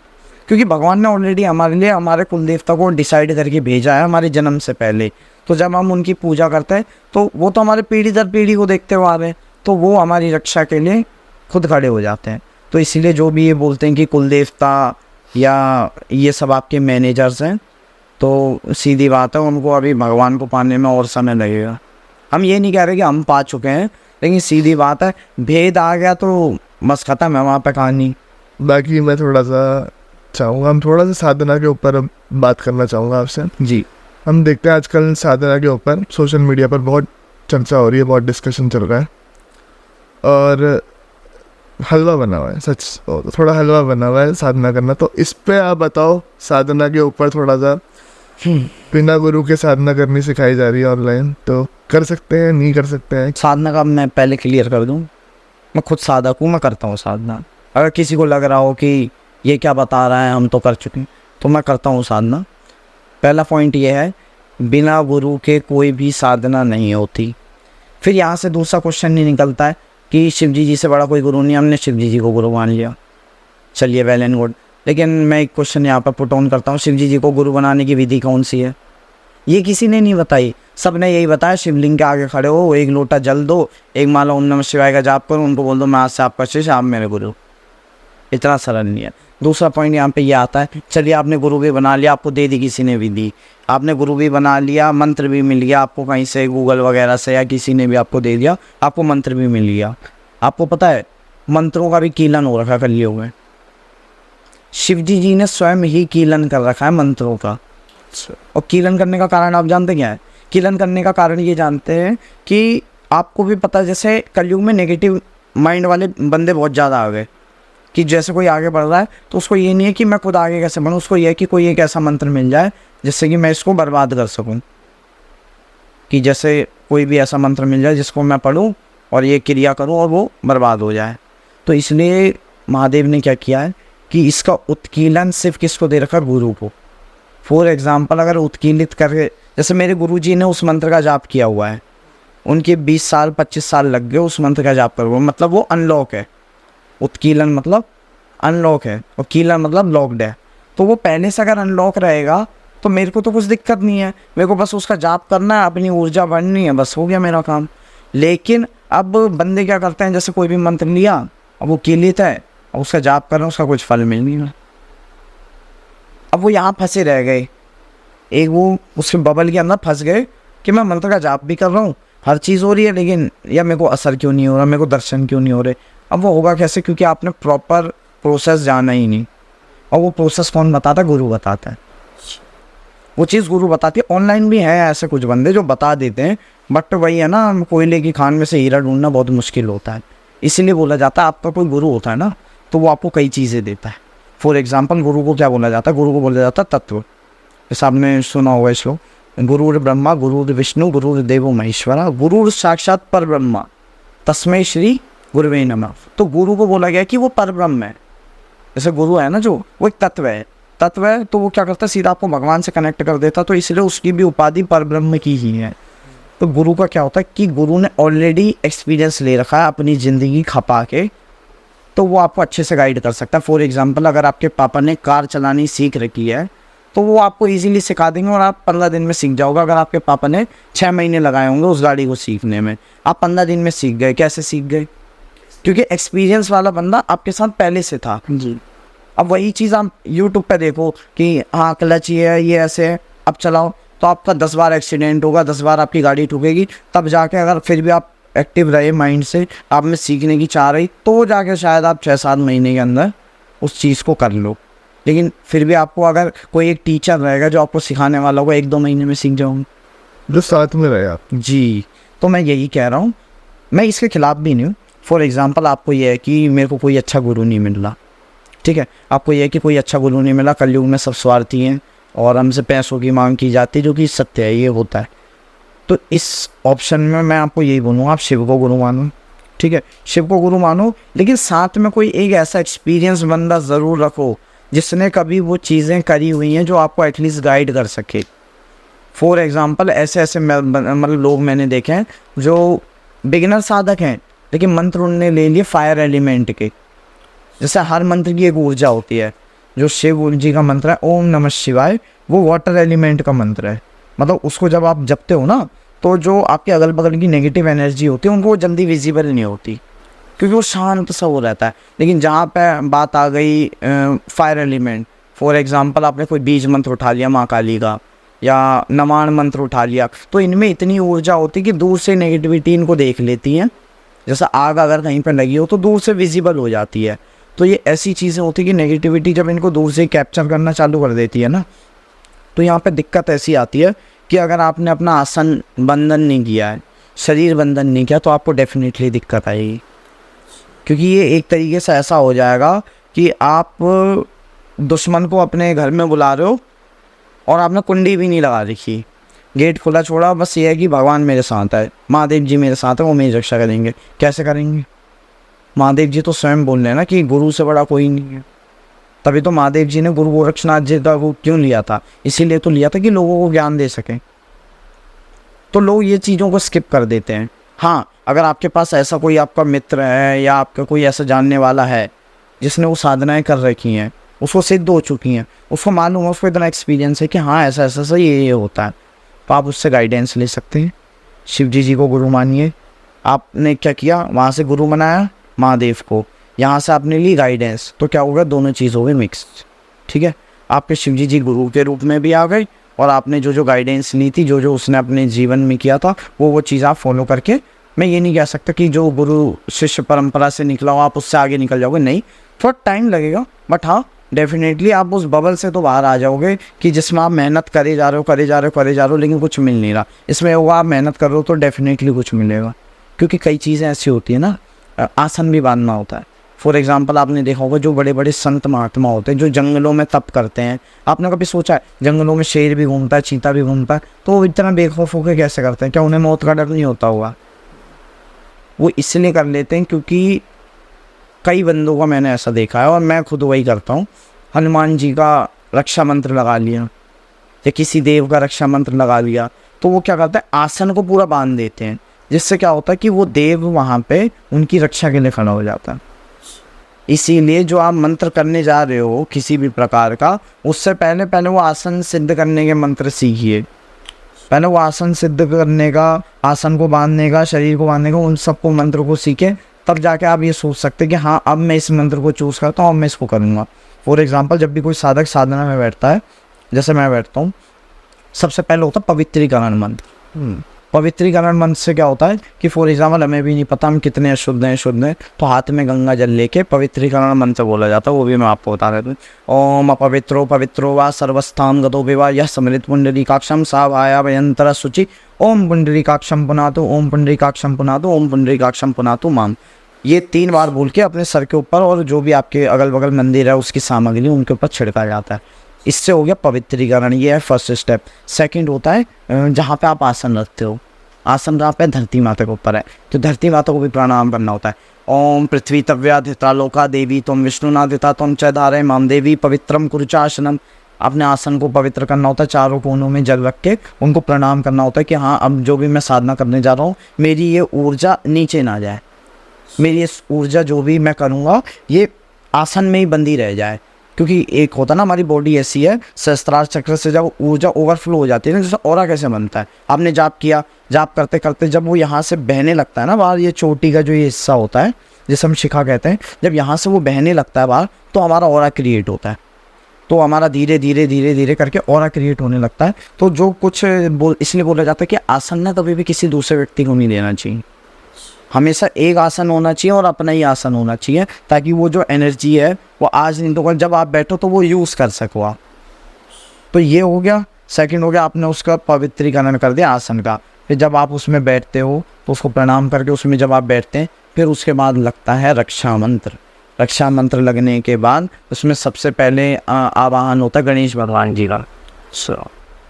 क्योंकि भगवान ने ऑलरेडी हमारे लिए हमारे कुल देवता को डिसाइड करके भेजा है हमारे जन्म से पहले। तो जब हम उनकी पूजा करते हैं तो वो तो हमारे पीढ़ी दर पीढ़ी को देखते हुए आ रहे हैं, तो वो हमारी रक्षा के लिए खुद खड़े हो जाते हैं। तो इसीलिए जो भी ये बोलते हैं कि कुल देवता या ये सब आपके मैनेजर्स हैं, तो सीधी बात है उनको अभी भगवान को पाने में और समय लगेगा। हम ये नहीं कह रहे कि हम पा चुके हैं, लेकिन सीधी बात है भेद आ गया तो बस ख़त्म है वहाँ पे कहानी। बाकी मैं थोड़ा सा चाहूँगा, हम थोड़ा सा साधना के ऊपर अब बात करना चाहूँगा आपसे। जी। हम देखते हैं आजकल साधना के ऊपर सोशल मीडिया पर बहुत चर्चा हो रही है, बहुत डिस्कशन चल रहा है और हलवा बना हुआ है, सच थोड़ा हलवा बना हुआ है साधना करना। तो इस पे आप बताओ, साधना के ऊपर थोड़ा सा बिना गुरु के साधना करनी सिखाई जा रही है ऑनलाइन, तो कर सकते हैं नहीं कर सकते हैं? साधना का मैं पहले क्लियर कर दूं, मैं खुद साधक हूँ, मैं करता हूँ साधना। अगर किसी को लग रहा हो कि ये क्या बता रहा है हम तो कर चुके हैं, तो मैं करता हूँ साधना। पहला पॉइंट ये है बिना गुरु के कोई भी साधना नहीं होती। फिर यहाँ से दूसरा क्वेश्चन नहीं निकलता है कि शिव जी से बड़ा कोई गुरु नहीं, हमने शिव जी को गुरु मान लिया, चलिए वेल एंड गुड। लेकिन मैं एक क्वेश्चन यहाँ पर पुट ऑन करता हूँ, शिव जी को गुरु बनाने की विधि कौन सी है? ये किसी ने नहीं बताई, सब ने यही बताया शिवलिंग के आगे खड़े हो, एक लोटा जल दो, एक माला ओम नमः शिवाय का जाप करो, उनको बोल दो मैं आज से आपका शिष्य, आप मेरे गुरु। इतना सरल नहीं है। दूसरा पॉइंट यहाँ पे ये आता है, चलिए आपने गुरु भी बना लिया, आपको दे दी किसी ने विधि, आपने गुरु भी बना लिया, मंत्र भी मिल गया आपको कहीं से, गूगल वगैरह से या किसी ने भी आपको दे दिया, आपको मंत्र भी मिल गया। आपको पता है मंत्रों का भी कीलन हो रखा है कलयुग में। शिव जी ने स्वयं ही कीलन कर रखा है मंत्रों का। और कीलन करने का कारण आप जानते क्या है? कीलन करने का कारण ये जानते हैं कि आपको भी पता, जैसे कलयुग में नेगेटिव माइंड वाले बंदे बहुत ज़्यादा आ गए, कि जैसे कोई आगे बढ़ रहा है तो उसको ये नहीं है कि मैं खुद आगे कैसे बढ़ूँ, उसको ये है कि कोई एक ऐसा मंत्र मिल जाए जिससे कि मैं इसको बर्बाद कर सकूँ, कि जैसे कोई भी ऐसा मंत्र मिल जाए जिसको मैं पढ़ूँ और ये क्रिया करूँ और वो बर्बाद हो जाए। तो इसलिए महादेव ने क्या किया है कि इसका उत्कीलन सिर्फ किसको दे रखा? गुरु को। फॉर एग्ज़ाम्पल अगर उत्कीलित करके, जैसे मेरे गुरुजी ने उस मंत्र का जाप किया हुआ है, उनके 20 साल 25 साल लग गए उस मंत्र का जाप करो, मतलब वो अनलॉक है। उत्कीलन मतलब अनलॉक है और कीलन मतलब लॉक्ड है। तो वो पहले से अगर अनलॉक रहेगा तो मेरे को तो कुछ दिक्कत नहीं है, मेरे को बस उसका जाप करना है, अपनी ऊर्जा बढ़नी है, बस हो गया मेरा काम। लेकिन अब बंदे क्या करते हैं, जैसे कोई भी मंत्र लिया, अब वो कीलित है और उसका जाप कर रहे हैं, उसका कुछ फल मिल नहीं रहा, अब वो यहाँ फंसे रह गए, एक वो उसके बबल के अंदर फंस गए कि मैं मंत्र का जाप भी कर रहा हूँ, हर चीज़ हो रही है, लेकिन या मेरे को असर क्यों नहीं हो रहा, मेरे को दर्शन क्यों नहीं हो रहे। अब वो होगा कैसे? क्योंकि आपने प्रॉपर प्रोसेस जाना ही नहीं। और वो प्रोसेस कौन बताता है? गुरु बताता है। वो चीज़ गुरु बताती है। ऑनलाइन भी है ऐसे कुछ बंदे जो बता देते हैं, बट वही है ना, कोयले की खान में से हीरा ढूंढना बहुत मुश्किल होता है। इसीलिए बोला जाता है आपका कोई गुरु होता है ना, तो वो आपको कई चीज़ें देता है। फॉर एग्जाम्पल गुरु को क्या बोला जाता है? गुरु को बोला जाता है तत्व। जैसे आपने सुना होगा इसको, गुरुर ब्रह्मा गुरुर विष्णु गुरुर देवो महेश्वरा गुरुर साक्षात पर ब्रह्मा तस्मै श्री गुरुवे नमः। तो गुरु को बोला गया कि वो पर ब्रह्म है। जैसे गुरु है ना जो, वो एक तत्व है, तत्व है, तो वो क्या करता है? सीधा आपको भगवान से कनेक्ट कर देता, तो इसलिए उसकी भी उपाधि पर ब्रह्म की ही है। तो गुरु का क्या होता है कि गुरु ने ऑलरेडी एक्सपीरियंस ले रखा है अपनी ज़िंदगी खपा के, तो वो आपको अच्छे से गाइड कर सकता है। फॉर एग्जांपल अगर आपके पापा ने कार चलानी सीख रखी है तो वो आपको इजीली सिखा देंगे और आप 15 दिन में सीख जाओगे। अगर आपके पापा ने 6 महीने लगाए होंगे उस गाड़ी को सीखने में, आप 15 दिन में सीख गए। कैसे सीख गए? क्योंकि एक्सपीरियंस वाला बंदा आपके साथ पहले से था। जी। अब वही चीज़ आप यूट्यूब पे देखो कि हाँ क्लच ये ऐसे है, अब चलाओ, तो आपका 10 बार एक्सीडेंट होगा, 10 बार आपकी गाड़ी ठुकेगी, तब जाके अगर फिर भी आप एक्टिव रहे माइंड से, आप में सीखने की चाह रही, तो जाके शायद आप 6-7 महीने के अंदर उस चीज़ को कर लो। लेकिन फिर भी आपको अगर कोई एक टीचर रहेगा जो आपको सिखाने वाला होगा, 1-2 महीने में सीख जाओगे। जो साथ में रहे आप। जी, तो मैं यही कह रहा हूँ, मैं इसके खिलाफ भी नहीं हूँ। फॉर एग्ज़ाम्पल आपको ये है कि मेरे को कोई अच्छा गुरु नहीं मिल रहा, ठीक है, आपको ये है कि कोई अच्छा गुरु नहीं मिला, कलयुग में सब स्वार्थी हैं और हमसे पैसों की मांग की जाती है, जो कि सत्य है, ये होता है। तो इस ऑप्शन में मैं आपको यही बोलूँगा, आप शिव को गुरु मानो, ठीक है, शिव को गुरु मानो, लेकिन साथ में कोई एक ऐसा एक्सपीरियंस बंदा ज़रूर रखो जिसने कभी वो चीज़ें करी हुई हैं जो आपको एटलीस्ट गाइड कर सके। फॉर एग्ज़ाम्पल ऐसे मतलब लोग मैंने देखे हैं जो बिगिनर साधक हैं, लेकिन मंत्र उन्होंने ले लिए फायर एलिमेंट के। जैसे हर मंत्र की एक ऊर्जा होती है, जो शिव जी का मंत्र है ओम नमः शिवाय, वो वाटर एलिमेंट का मंत्र है। मतलब उसको जब आप जपते हो ना, तो जो आपके अगल बगल की नेगेटिव एनर्जी होती है उनको वो जल्दी विजिबल नहीं होती, क्योंकि वो शांत सा हो रहता है। लेकिन जहाँ पे बात आ गई फायर एलिमेंट, फॉर एग्ज़ाम्पल आपने कोई बीज मंत्र उठा लिया माँ काली का, या नमाण मंत्र उठा लिया, तो इनमें इतनी ऊर्जा होती है कि दूर से नेगेटिविटी इनको देख लेती हैं। जैसे आग अगर कहीं पर लगी हो तो दूर से विजिबल हो जाती है। तो ये ऐसी चीज़ें होती कि नेगेटिविटी जब इनको दूर से कैप्चर करना चालू कर देती है ना, तो यहाँ पे दिक्कत ऐसी आती है कि अगर आपने अपना आसन बंधन नहीं किया है, शरीर बंधन नहीं किया, तो आपको डेफिनेटली दिक्कत आएगी। क्योंकि ये एक तरीके से ऐसा हो जाएगा कि आप दुश्मन को अपने घर में बुला रहे हो और आपने कुंडी भी नहीं लगा रखी, गेट खुला छोड़ा, बस ये है कि भगवान मेरे साथ है, महादेव जी मेरे साथ है, वो मेरी रक्षा करेंगे। कैसे करेंगे? महादेव जी तो स्वयं बोल रहे हैं ना कि गुरु से बड़ा कोई नहीं है। तभी तो महादेव जी ने गुरु गोरक्षनाथ जी का वो क्यों लिया था? इसीलिए तो लिया था कि लोगों को ज्ञान दे सकें। तो लोग ये चीज़ों को स्किप कर देते हैं। हाँ, अगर आपके पास ऐसा कोई आपका मित्र है या आपका कोई ऐसा जानने वाला है जिसने वो साधनाएं कर रखी हैं, उसको सिद्ध हो चुकी हैं, उसको मालूम है, उसको इतना एक्सपीरियंस है कि हाँ ऐसा ऐसा ये होता है, तो आप उससे गाइडेंस ले सकते हैं। शिव जी को गुरु मानिए। आपने क्या किया, वहाँ से गुरु बनाया महादेव को, यहाँ से आपने ली गाइडेंस, तो क्या होगा, दोनों चीज़ हो गई मिक्स, ठीक है। आपके शिव जी गुरु के रूप में भी आ गए और आपने जो गाइडेंस ली थी, जो उसने अपने जीवन में किया था, वो चीज़ आप फॉलो करके, मैं ये नहीं कह सकता कि जो गुरु शिष्य परंपरा से निकला हो आप उससे आगे निकल जाओगे, नहीं, थोड़ा टाइम लगेगा, बट हाँ डेफिनेटली आप उस बबल से तो बाहर आ जाओगे कि जिसमें आप मेहनत करे जा रहे हो लेकिन कुछ मिल नहीं रहा। इसमें वो आप मेहनत कर रहे हो तो डेफिनेटली कुछ मिलेगा, क्योंकि कई चीज़ें ऐसी होती है ना, आसन भी बांधना होता है। फॉर एग्जांपल आपने देखा होगा जो बड़े बड़े संत महात्मा होते हैं जो जंगलों में तप करते हैं, आपने कभी सोचा है जंगलों में शेर भी घूमता है, चीता भी घूमता है, तो वो इतना बेखौफ होकर कैसे करते हैं? क्या उन्हें मौत का डर नहीं होता होगा? वो इसलिए कर लेते हैं क्योंकि कई बंदों का मैंने ऐसा देखा है और मैं खुद वही करता हूँ। हनुमान जी का रक्षा मंत्र लगा लिया या किसी देव का रक्षा मंत्र लगा लिया, तो वो क्या करता है, आसन को पूरा बांध देते हैं, जिससे क्या होता है कि वो देव वहाँ पे उनकी रक्षा के लिए खड़ा हो जाता है। इसीलिए जो आप मंत्र करने जा रहे हो किसी भी प्रकार का, उससे पहले वो आसन सिद्ध करने के मंत्र सीखिए। पहले वो आसन सिद्ध करने का, आसन को बांधने का, शरीर को बांधने का, उन सबको मंत्र को सीखे, तब जाके आप ये सोच सकते हैं कि हाँ अब मैं इस मंत्र को चूज़ करता हूँ, अब मैं इसको करूँगा। फॉर एग्जांपल जब भी कोई साधक साधना में बैठता है, जैसे मैं बैठता हूँ, सबसे पहले होता है पवित्रीकरण मंत्र। पवित्रीकरण मंत्र से क्या होता है कि फॉर एग्जाम्पल हमें भी नहीं पता हम कितने शुद्ध हैं, तो हाथ में गंगा जल लेके पवित्रीकरण मंत्र बोला जाता है, वो भी मैं आपको बता देता हूँ। ओम अपवित्रो पवित्रो वा सर्वस्थान गतो विवा यह समृत पुंडरीकाक्षम सा भाया भयंतर शुचि ओम पुंडरीकाक्षम पुनातु ओम पुंडरीकाक्षम पुनातु ओम पुंडरीकाक्षम पुनातु माम। ये 3 बार बोल के अपने सर के ऊपर और जो भी आपके अगल बगल मंदिर है उसकी सामग्री उनके ऊपर छिड़का जाता है। इससे हो गया पवित्रीकरण, ये है फर्स्ट स्टेप। सेकंड होता है जहाँ पे आप आसन रखते हो, आसन जहाँ पे धरती माता के ऊपर है, तो धरती माता को भी प्रणाम करना होता है। ओम पृथ्वी तव्या धित्रालोका देवी तुम विष्णुनादिता तुम च धारे माम देवी पवित्रम कुरुचासनम। अपने आसन को पवित्र करना होता है, चारों कोनों में जल रख के उनको प्रणाम करना होता है कि हाँ अब जो भी मैं साधना करने जा रहा हूँ मेरी ये ऊर्जा नीचे ना जाए, मेरी ये ऊर्जा जो भी मैं करूँगा ये आसन में ही बंदी रह जाए। क्योंकि एक होता है ना, हमारी बॉडी ऐसी है, सहस्त्रार चक्र से जब ऊर्जा ओवरफ्लो हो जाती है ना, जैसे ऑरा कैसे बनता है, आपने जाप किया, जाप करते करते जब वो यहाँ से बहने लगता है ना बाहर, ये चोटी का जो ये हिस्सा होता है, जिसे हम शिखा कहते हैं, जब यहाँ से वो बहने लगता है बाहर तो हमारा ऑरा क्रिएट होता है, तो हमारा धीरे धीरे धीरे धीरे करके ऑरा क्रिएट होने लगता है। तो जो कुछ इसलिए बोला जाता है कि आसन ना कभी भी किसी दूसरे व्यक्ति को नहीं देना चाहिए, हमेशा एक आसन होना चाहिए और अपना ही आसन होना चाहिए, ताकि वो जो एनर्जी है वो आज नहीं तो कल जब आप बैठो तो वो यूज़ कर सको आप। तो ये हो गया। सेकंड हो गया, आपने उसका पवित्रीकरण कर दिया आसन का। फिर जब आप उसमें बैठते हो तो उसको प्रणाम करके उसमें जब आप बैठते हैं, फिर उसके बाद लगता है रक्षा मंत्र। रक्षा मंत्र लगने के बाद उसमें सबसे पहले आवाहन होता है गणेश भगवान जी का,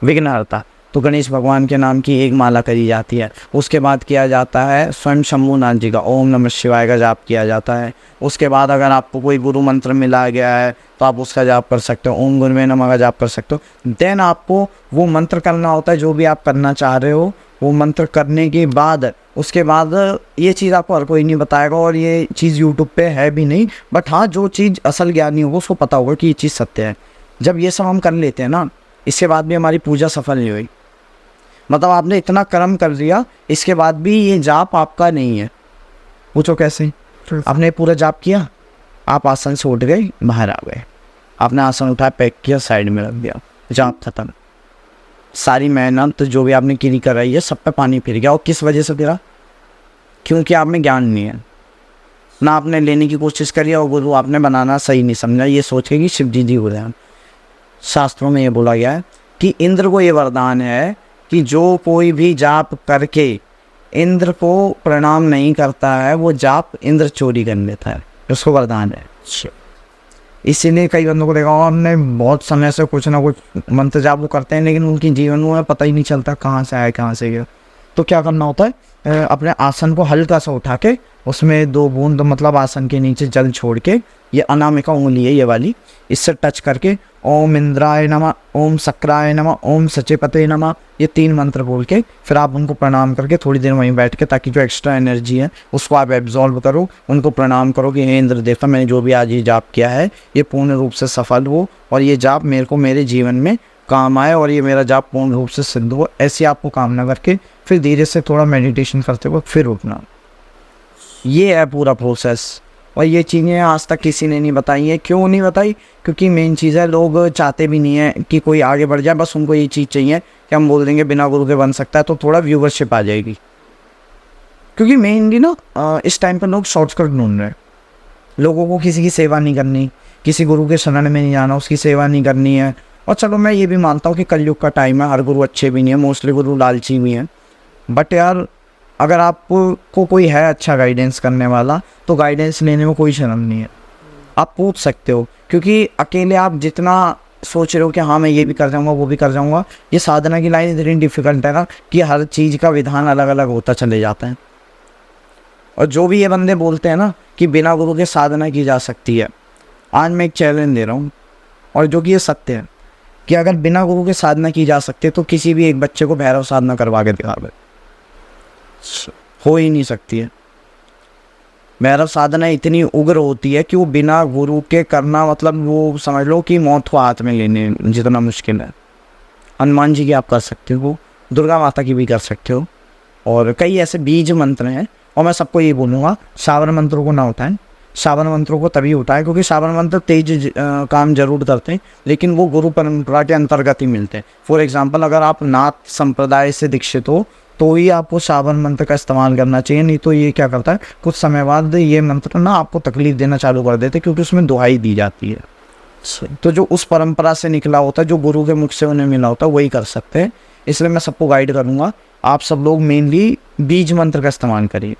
विघ्नहर्ता। तो गणेश भगवान के नाम की एक माला करी जाती है। उसके बाद किया जाता है स्वयं शंभुनाथ जी का ओम नमः शिवाय का जाप किया जाता है। उसके बाद अगर आपको कोई गुरु मंत्र मिला गया है तो आप उसका जाप कर सकते हो, ओम गुरुवे नमः का जाप कर सकते हो। देन आपको वो मंत्र करना होता है जो भी आप करना चाह रहे हो। वो मंत्र करने के बाद उसके बाद ये चीज़ आपको हर कोई नहीं बताएगा और ये चीज़ यूट्यूब पे है भी नहीं, बट हाँ जो चीज़ असल ज्ञानी होगा उसको पता होगा कि ये चीज़ सत्य है। जब ये सब हम कर लेते हैं ना, इसके बाद भी हमारी पूजा सफल नहीं हुई, मतलब आपने इतना कर्म कर दिया, इसके बाद भी ये जाप आपका नहीं है। पूछो कैसे? आपने पूरा जाप किया, आप आसन से उठ गए, बाहर आ गए, आपने आसन उठाया, पैक किया, साइड में रख दिया, जाप खत्म। सारी मेहनत जो भी आपने की कराई है सब पे पानी फिर गया। और किस वजह से फिरा? क्योंकि आप में ज्ञान नहीं है, ना आपने लेने की कोशिश करी और गुरु आपने बनाना सही नहीं समझा, ये सोच के कि शिव जी हो रहे हैं। शास्त्रों में ये बोला गया है कि इंद्र को ये वरदान है कि जो कोई भी जाप करके इंद्र को प्रणाम नहीं करता है वो जाप इंद्र चोरी कर लेता है, उसको वरदान है। इसीलिए कई बंदों को देखा हमने बहुत समय से कुछ ना कुछ मंत्र जाप वो करते हैं, लेकिन उनकी जीवन में पता ही नहीं चलता कहाँ से आया कहाँ से गया। तो क्या करना होता है, अपने आसन को हल्का सा उठा के उसमें 2 बूंद मतलब आसन के नीचे जल छोड़ के, ये अनामिका उंगली है ये वाली, इससे टच करके ओम इंद्राय नमः, ओम शक्राय नमः, ओम सचेपते नमः, ये 3 मंत्र बोल के फिर आप उनको प्रणाम करके थोड़ी देर वहीं बैठ के, ताकि जो एक्स्ट्रा एनर्जी है उसको आप एब्जॉर्ब करो, उनको प्रणाम करो कि हे इंद्र देवता, मैंने जो भी आज ये जाप किया है ये पूर्ण रूप से सफल हो और ये जाप मेरे को मेरे जीवन में काम आए और ये मेरा जाप पूर्ण रूप से सिद्ध हो। ऐसी आपको कामना करके फिर धीरे से थोड़ा मेडिटेशन करते हुए फिर उठना। ये है पूरा प्रोसेस। और ये चीज़ें आज तक किसी ने नहीं बताई है। क्यों नहीं बताई? क्योंकि मेन चीज़ है लोग चाहते भी नहीं है कि कोई आगे बढ़ जाए, बस उनको ये चीज़ चाहिए कि हम बोल देंगे बिना गुरु के बन सकता है, तो थोड़ा व्यूवरशिप आ जाएगी। क्योंकि मेनली ना इस टाइम पर लोग शॉर्टकट ढूंढ रहे हैं। लोगों को किसी की सेवा नहीं करनी, किसी गुरु के शरण में नहीं जाना, उसकी सेवा नहीं करनी है। और चलो मैं ये भी मानता हूँ कि कलयुग का टाइम है, हर गुरु अच्छे भी नहीं है, मोस्टली गुरु लालची भी हैं। बट यार अगर आपको कोई है अच्छा गाइडेंस करने वाला तो गाइडेंस लेने में कोई शर्म नहीं है, आप पूछ सकते हो। क्योंकि अकेले आप जितना सोच रहे हो कि हाँ मैं ये भी कर जाऊँगा वो भी कर जाऊँगा, ये साधना की लाइन इतनी डिफ़िकल्ट है ना कि हर चीज़ का विधान अलग अलग होता चले जाता है। और जो भी ये बंदे बोलते हैं ना कि बिना गुरु के साधना की जा सकती है, आज मैं एक चैलेंज दे रहा हूँ और जो कि ये सत्य है कि अगर बिना गुरु के साधना की जा सकती है तो किसी भी एक बच्चे को भैरव साधना करवा के दिखा दे, हो ही नहीं सकती है। भैरव साधना इतनी उग्र होती है कि वो बिना गुरु के करना मतलब वो समझ लो कि मौत को हाथ में लेने जितना मुश्किल है। हनुमान जी की आप कर सकते हो, दुर्गा माता की भी कर सकते हो, और कई ऐसे बीज मंत्र हैं। और मैं सबको ये बोलूँगा श्रावण मंत्रों को ना उठाएं। श्रावण मंत्रों को तभी उठाएं क्योंकि श्रावण मंत्र तेज काम जरूर करते हैं, लेकिन वो गुरु परंपरा के अंतर्गत ही मिलते हैं। फॉर एग्जाम्पल अगर आप नाथ संप्रदाय से दीक्षित हो तो ही आपको श्रावण मंत्र का इस्तेमाल करना चाहिए, नहीं तो ये क्या करता है कुछ समय बाद ये मंत्र ना आपको तकलीफ देना चालू कर देते क्योंकि उसमें दुहाई दी जाती है। तो जो उस परंपरा से निकला होता है, जो गुरु के मुख से उन्हें मिला होता है, वही कर सकते हैं। इसलिए मैं सबको गाइड करूँगा आप सब लोग मेनली बीज मंत्र का इस्तेमाल करिए।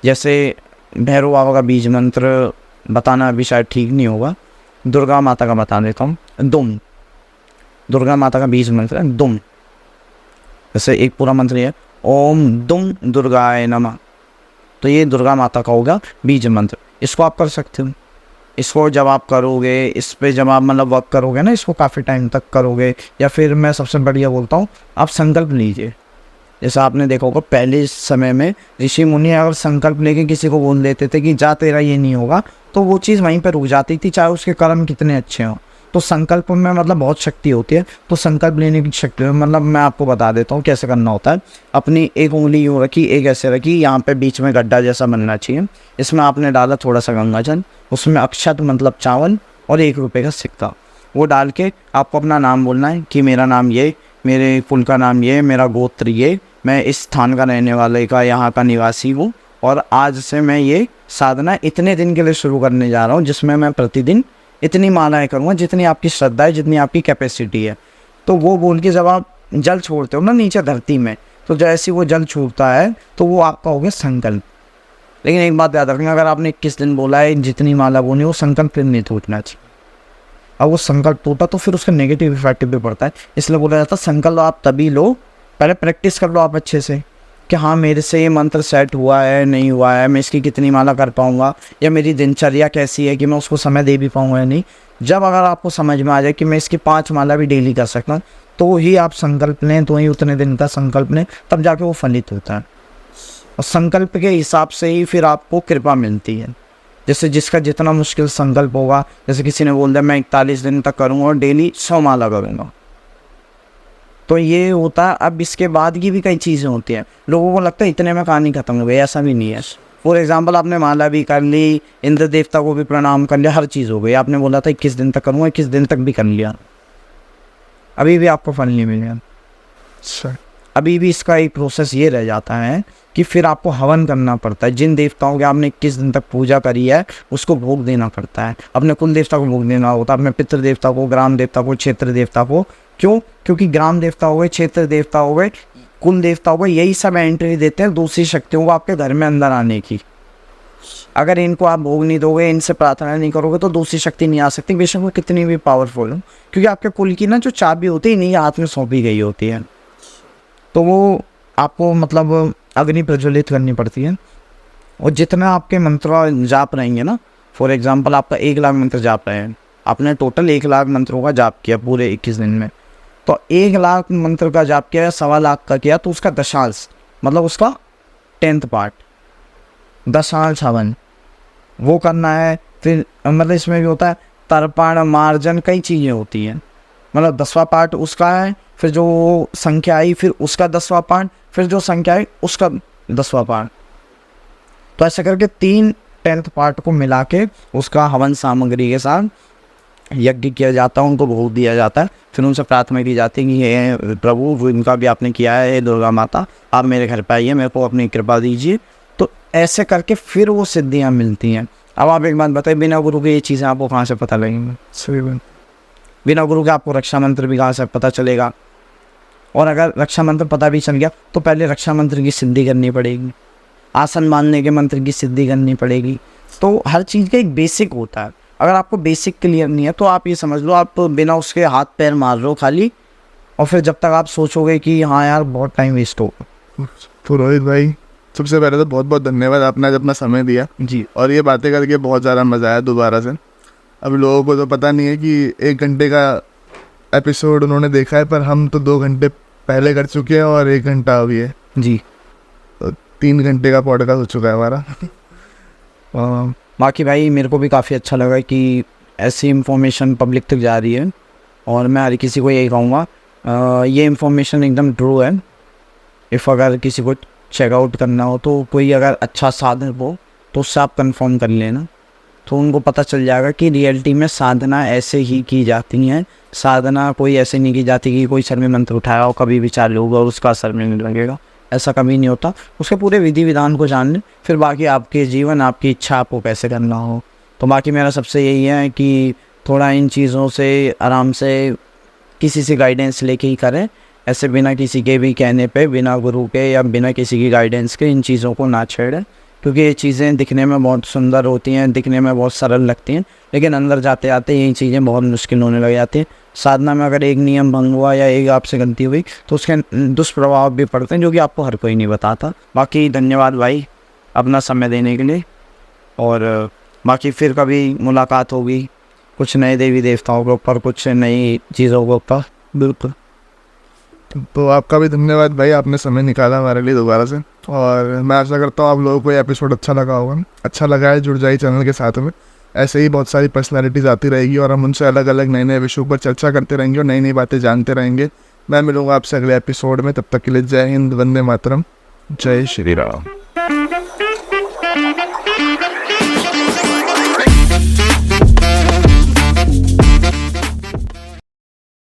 जैसे भैरव बाबा का बीज मंत्र बताना अभी शायद ठीक नहीं होगा, दुर्गा माता का बता देता हूँ। दुम, दुर्गा माता का बीज मंत्र है दुम। जैसे एक पूरा मंत्र है ओम दुम दुर्गाय नमः, तो ये दुर्गा माता का होगा बीज मंत्र। इसको आप कर सकते हो। इसको जब आप करोगे, इस पे जब आप मतलब वर्क करोगे ना, इसको काफ़ी टाइम तक करोगे, या फिर मैं सबसे बढ़िया बोलता हूँ आप संकल्प लीजिए। जैसे आपने देखा होगा पहले समय में ऋषि मुनि अगर संकल्प लेके किसी को बोल देते थे कि जा तेरा ये नहीं होगा, तो वो चीज़ वहीं पर रुक जाती थी, चाहे उसके कर्म कितने अच्छे हों। तो संकल्प में मतलब बहुत शक्ति होती है। तो संकल्प लेने की शक्ति मतलब मैं आपको बता देता हूँ कैसे करना होता है। अपनी एक उंगली यूँ रखी, एक ऐसे रखी, यहाँ पे बीच में गड्ढा जैसा बनना चाहिए। इसमें आपने डाला थोड़ा सा गंगा जल, उसमें अक्षत मतलब चावल और 1 रुपये का सिक्का, वो डाल के आपको अपना नाम बोलना है कि मेरा नाम ये, मेरे कुल का नाम ये, मेरा गोत्र ये, मैं इस स्थान का रहने वाले का यहाँ का निवासी हूँ और आज से मैं ये साधना इतने दिन के लिए शुरू करने जा रहा हूँ जिसमें मैं प्रतिदिन इतनी मालाएं करूँगा जितनी आपकी श्रद्धा है, जितनी आपकी कैपेसिटी है। तो वो बोल के जब आप जल छोड़ते हो ना नीचे धरती में, तो जैसे वो जल छूटता है तो वो आपका हो गया संकल्प। लेकिन एक बात याद रखना, अगर आपने 21 दिन बोला है जितनी माला बोनी, वो संकल्प फिर नहीं टूटना चाहिए। अब वो संकल्प टूटा तो फिर उसका नेगेटिव इफेक्ट भी पड़ता है। इसलिए बोला जाता है संकल्प आप तभी लो, पहले प्रैक्टिस कर लो आप अच्छे से कि हाँ मेरे से ये मंत्र सेट हुआ है नहीं हुआ है, मैं इसकी कितनी माला कर पाऊँगा, या मेरी दिनचर्या कैसी है कि मैं उसको समय दे भी पाऊँगा या नहीं। जब अगर आपको समझ में आ जाए कि मैं इसकी 5 माला भी डेली कर सकता, तो ही आप संकल्प लें, तो ही उतने दिन का संकल्प लें, तब जाके वो फलित होता है। और संकल्प के हिसाब से ही फिर आपको कृपा मिलती है। जैसे जिसका जितना मुश्किल संकल्प होगा, जैसे किसी ने बोल दिया मैं 41 दिन तक करूँगा और डेली 100 माला करूँगा, तो ये होता है। अब इसके बाद की भी कई चीज़ें होती हैं, लोगों को लगता है इतने में कहानी खत्म हो गई, ऐसा भी नहीं है। फॉर एग्जांपल आपने माला भी कर ली, इंद्र देवता को भी प्रणाम कर लिया, हर चीज़ हो गई। आपने बोला था 21 दिन तक करूँगा, 21 दिन तक भी कर लिया, अभी भी आपको फल नहीं मिलेगा। अच्छा, अभी भी इसका एक प्रोसेस ये रह जाता है कि फिर आपको हवन करना पड़ता है। जिन देवताओं की आपने 21 दिन तक पूजा करी है उसको भोग देना पड़ता है। अपने कुल देवता को भोग देना होता है, अपने पितृ देवता को, ग्राम देवता को, क्षेत्र देवता को। क्यों? क्योंकि ग्राम देवता हो गए, क्षेत्र देवता हो गए, कुल देवता हो गए, यही सब एंट्री देते हैं दूसरी शक्तियों को आपके घर में अंदर आने की। अगर इनको आप भोग नहीं दोगे, इनसे प्रार्थना नहीं करोगे, तो दूसरी शक्ति नहीं आ सकती, बेशक वो कितनी भी पावरफुल हो। क्योंकि आपके कुल की ना जो चाबी होती है इन्हीं हाथ में सौंपी गई होती है। तो वो आपको मतलब अग्नि प्रज्वलित करनी पड़ती है। और जितना आपके मंत्र जाप रहेंगे ना, फॉर एग्जांपल आपका 1 लाख मंत्र जाप रहे हैं, आपने टोटल 1 लाख मंत्रों का जाप किया पूरे 21 दिन में, तो 1 लाख मंत्र का जाप किया या 1.25 लाख का किया, तो उसका दशांश मतलब उसका 10th पार्ट, दशांश हवन वो करना है। फिर मतलब इसमें भी होता है तर्पण, मार्जन, कई चीज़ें होती हैं। मतलब 10वां पार्ट उसका है, फिर जो संख्या आई फिर उसका 10वां पार्ट, फिर जो संख्या आई उसका 10वां पार्ट। तो ऐसा करके 3 10th पार्ट को मिला के उसका हवन सामग्री के साथ यज्ञ किया जाता है, उनको भोग दिया जाता है। फिर उनसे प्रार्थना की जाती है कि ये प्रभु इनका भी आपने किया है, दुर्गा माता आप मेरे घर पे आइए, मेरे को अपनी कृपा दीजिए। तो ऐसे करके फिर वो सिद्धियाँ मिलती हैं। अब आप एक बात बताइए, बिना गुरु के ये चीज़ें आपको कहाँ से पता लगेंगी? सही बात। बिना गुरु के आपको रक्षा मंत्र भी कहाँ से पता चलेगा? और अगर रक्षा मंत्र पता भी चल गया तो पहले रक्षा मंत्र की सिद्धि करनी पड़ेगी, आसन बांधने के मंत्र की सिद्धि करनी पड़ेगी। तो हर चीज़ का एक बेसिक होता है। अगर आपको बेसिक क्लियर नहीं है तो आप ये समझ लो आप बिना उसके हाथ पैर मार रहे हो खाली, और फिर जब तक आप सोचोगे कि हाँ यार बहुत टाइम वेस्ट होगा। तो रोहित भाई, सबसे पहले तो बहुत बहुत धन्यवाद, आपने आज अपना समय दिया जी। और ये बातें करके बहुत ज़्यादा मज़ा आया दोबारा से। अब लोगों को तो पता नहीं है कि 1 घंटे का एपिसोड उन्होंने देखा है, पर हम तो 2 घंटे पहले कर चुके हैं और 1 घंटा अभी है, जी। तो 3 घंटे का पॉडकास्ट हो चुका है हमारा। बाकी भाई मेरे को भी काफ़ी अच्छा लगा कि ऐसी इन्फॉर्मेशन पब्लिक तक जा रही है, और मैं हर किसी को यही कहूँगा ये इन्फॉर्मेशन एकदम ट्रू है। इफ़ अगर किसी को चेकआउट करना हो तो कोई अगर अच्छा साधन हो तो उससे आप कंफर्म कर लेना, तो उनको पता चल जाएगा कि रियलिटी में साधना ऐसे ही की जाती हैं। साधना कोई ऐसे नहीं की जाती कि कोई सर में मंत्र उठाया और कभी भी चालू होगा और उसका असर नहीं लगेगा, ऐसा कभी नहीं होता। उसके पूरे विधि विधान को जान लें, फिर बाकी आपके जीवन, आपकी इच्छा आपको कैसे करना हो। तो बाकी मेरा सबसे यही है कि थोड़ा इन चीज़ों से आराम से किसी से गाइडेंस लेके ही करें, ऐसे बिना किसी के भी कहने पे, बिना गुरु के या बिना किसी की गाइडेंस के इन चीज़ों को ना छेड़ें। क्योंकि ये चीज़ें दिखने में बहुत सुंदर होती हैं, दिखने में बहुत सरल लगती हैं, लेकिन अंदर जाते जाते ये चीज़ें बहुत मुश्किल होने लग जाती हैं। साधना में अगर एक नियम भंग हुआ या एक आपसे गलती हुई तो उसके दुष्प्रभाव भी पड़ते हैं, जो कि आपको हर कोई नहीं बताता। बाकी धन्यवाद भाई अपना समय देने के लिए, और बाकी फिर कभी मुलाकात होगी कुछ नए देवी देवताओं के ऊपर, कुछ नई चीज़ों के ऊपर। बिल्कुल। तो आपका भी धन्यवाद भाई, आपने समय निकाला हमारे लिए दोबारा से, और मैं आशा करता हूँ आप लोगों को ये एपिसोड अच्छा लगा होगा। अच्छा लगा है जुड़ जाइए चैनल के साथ में, ऐसे ही बहुत सारी पर्सनालिटीज़ आती रहेगी और हम उनसे अलग अलग नए नए विषयों पर चर्चा करते रहेंगे और नई नई बातें जानते रहेंगे। मैं मिलूंगा आपसे अगले एपिसोड में, तब तक के लिए जय हिंद, वंदे मातरम, जय श्री राम।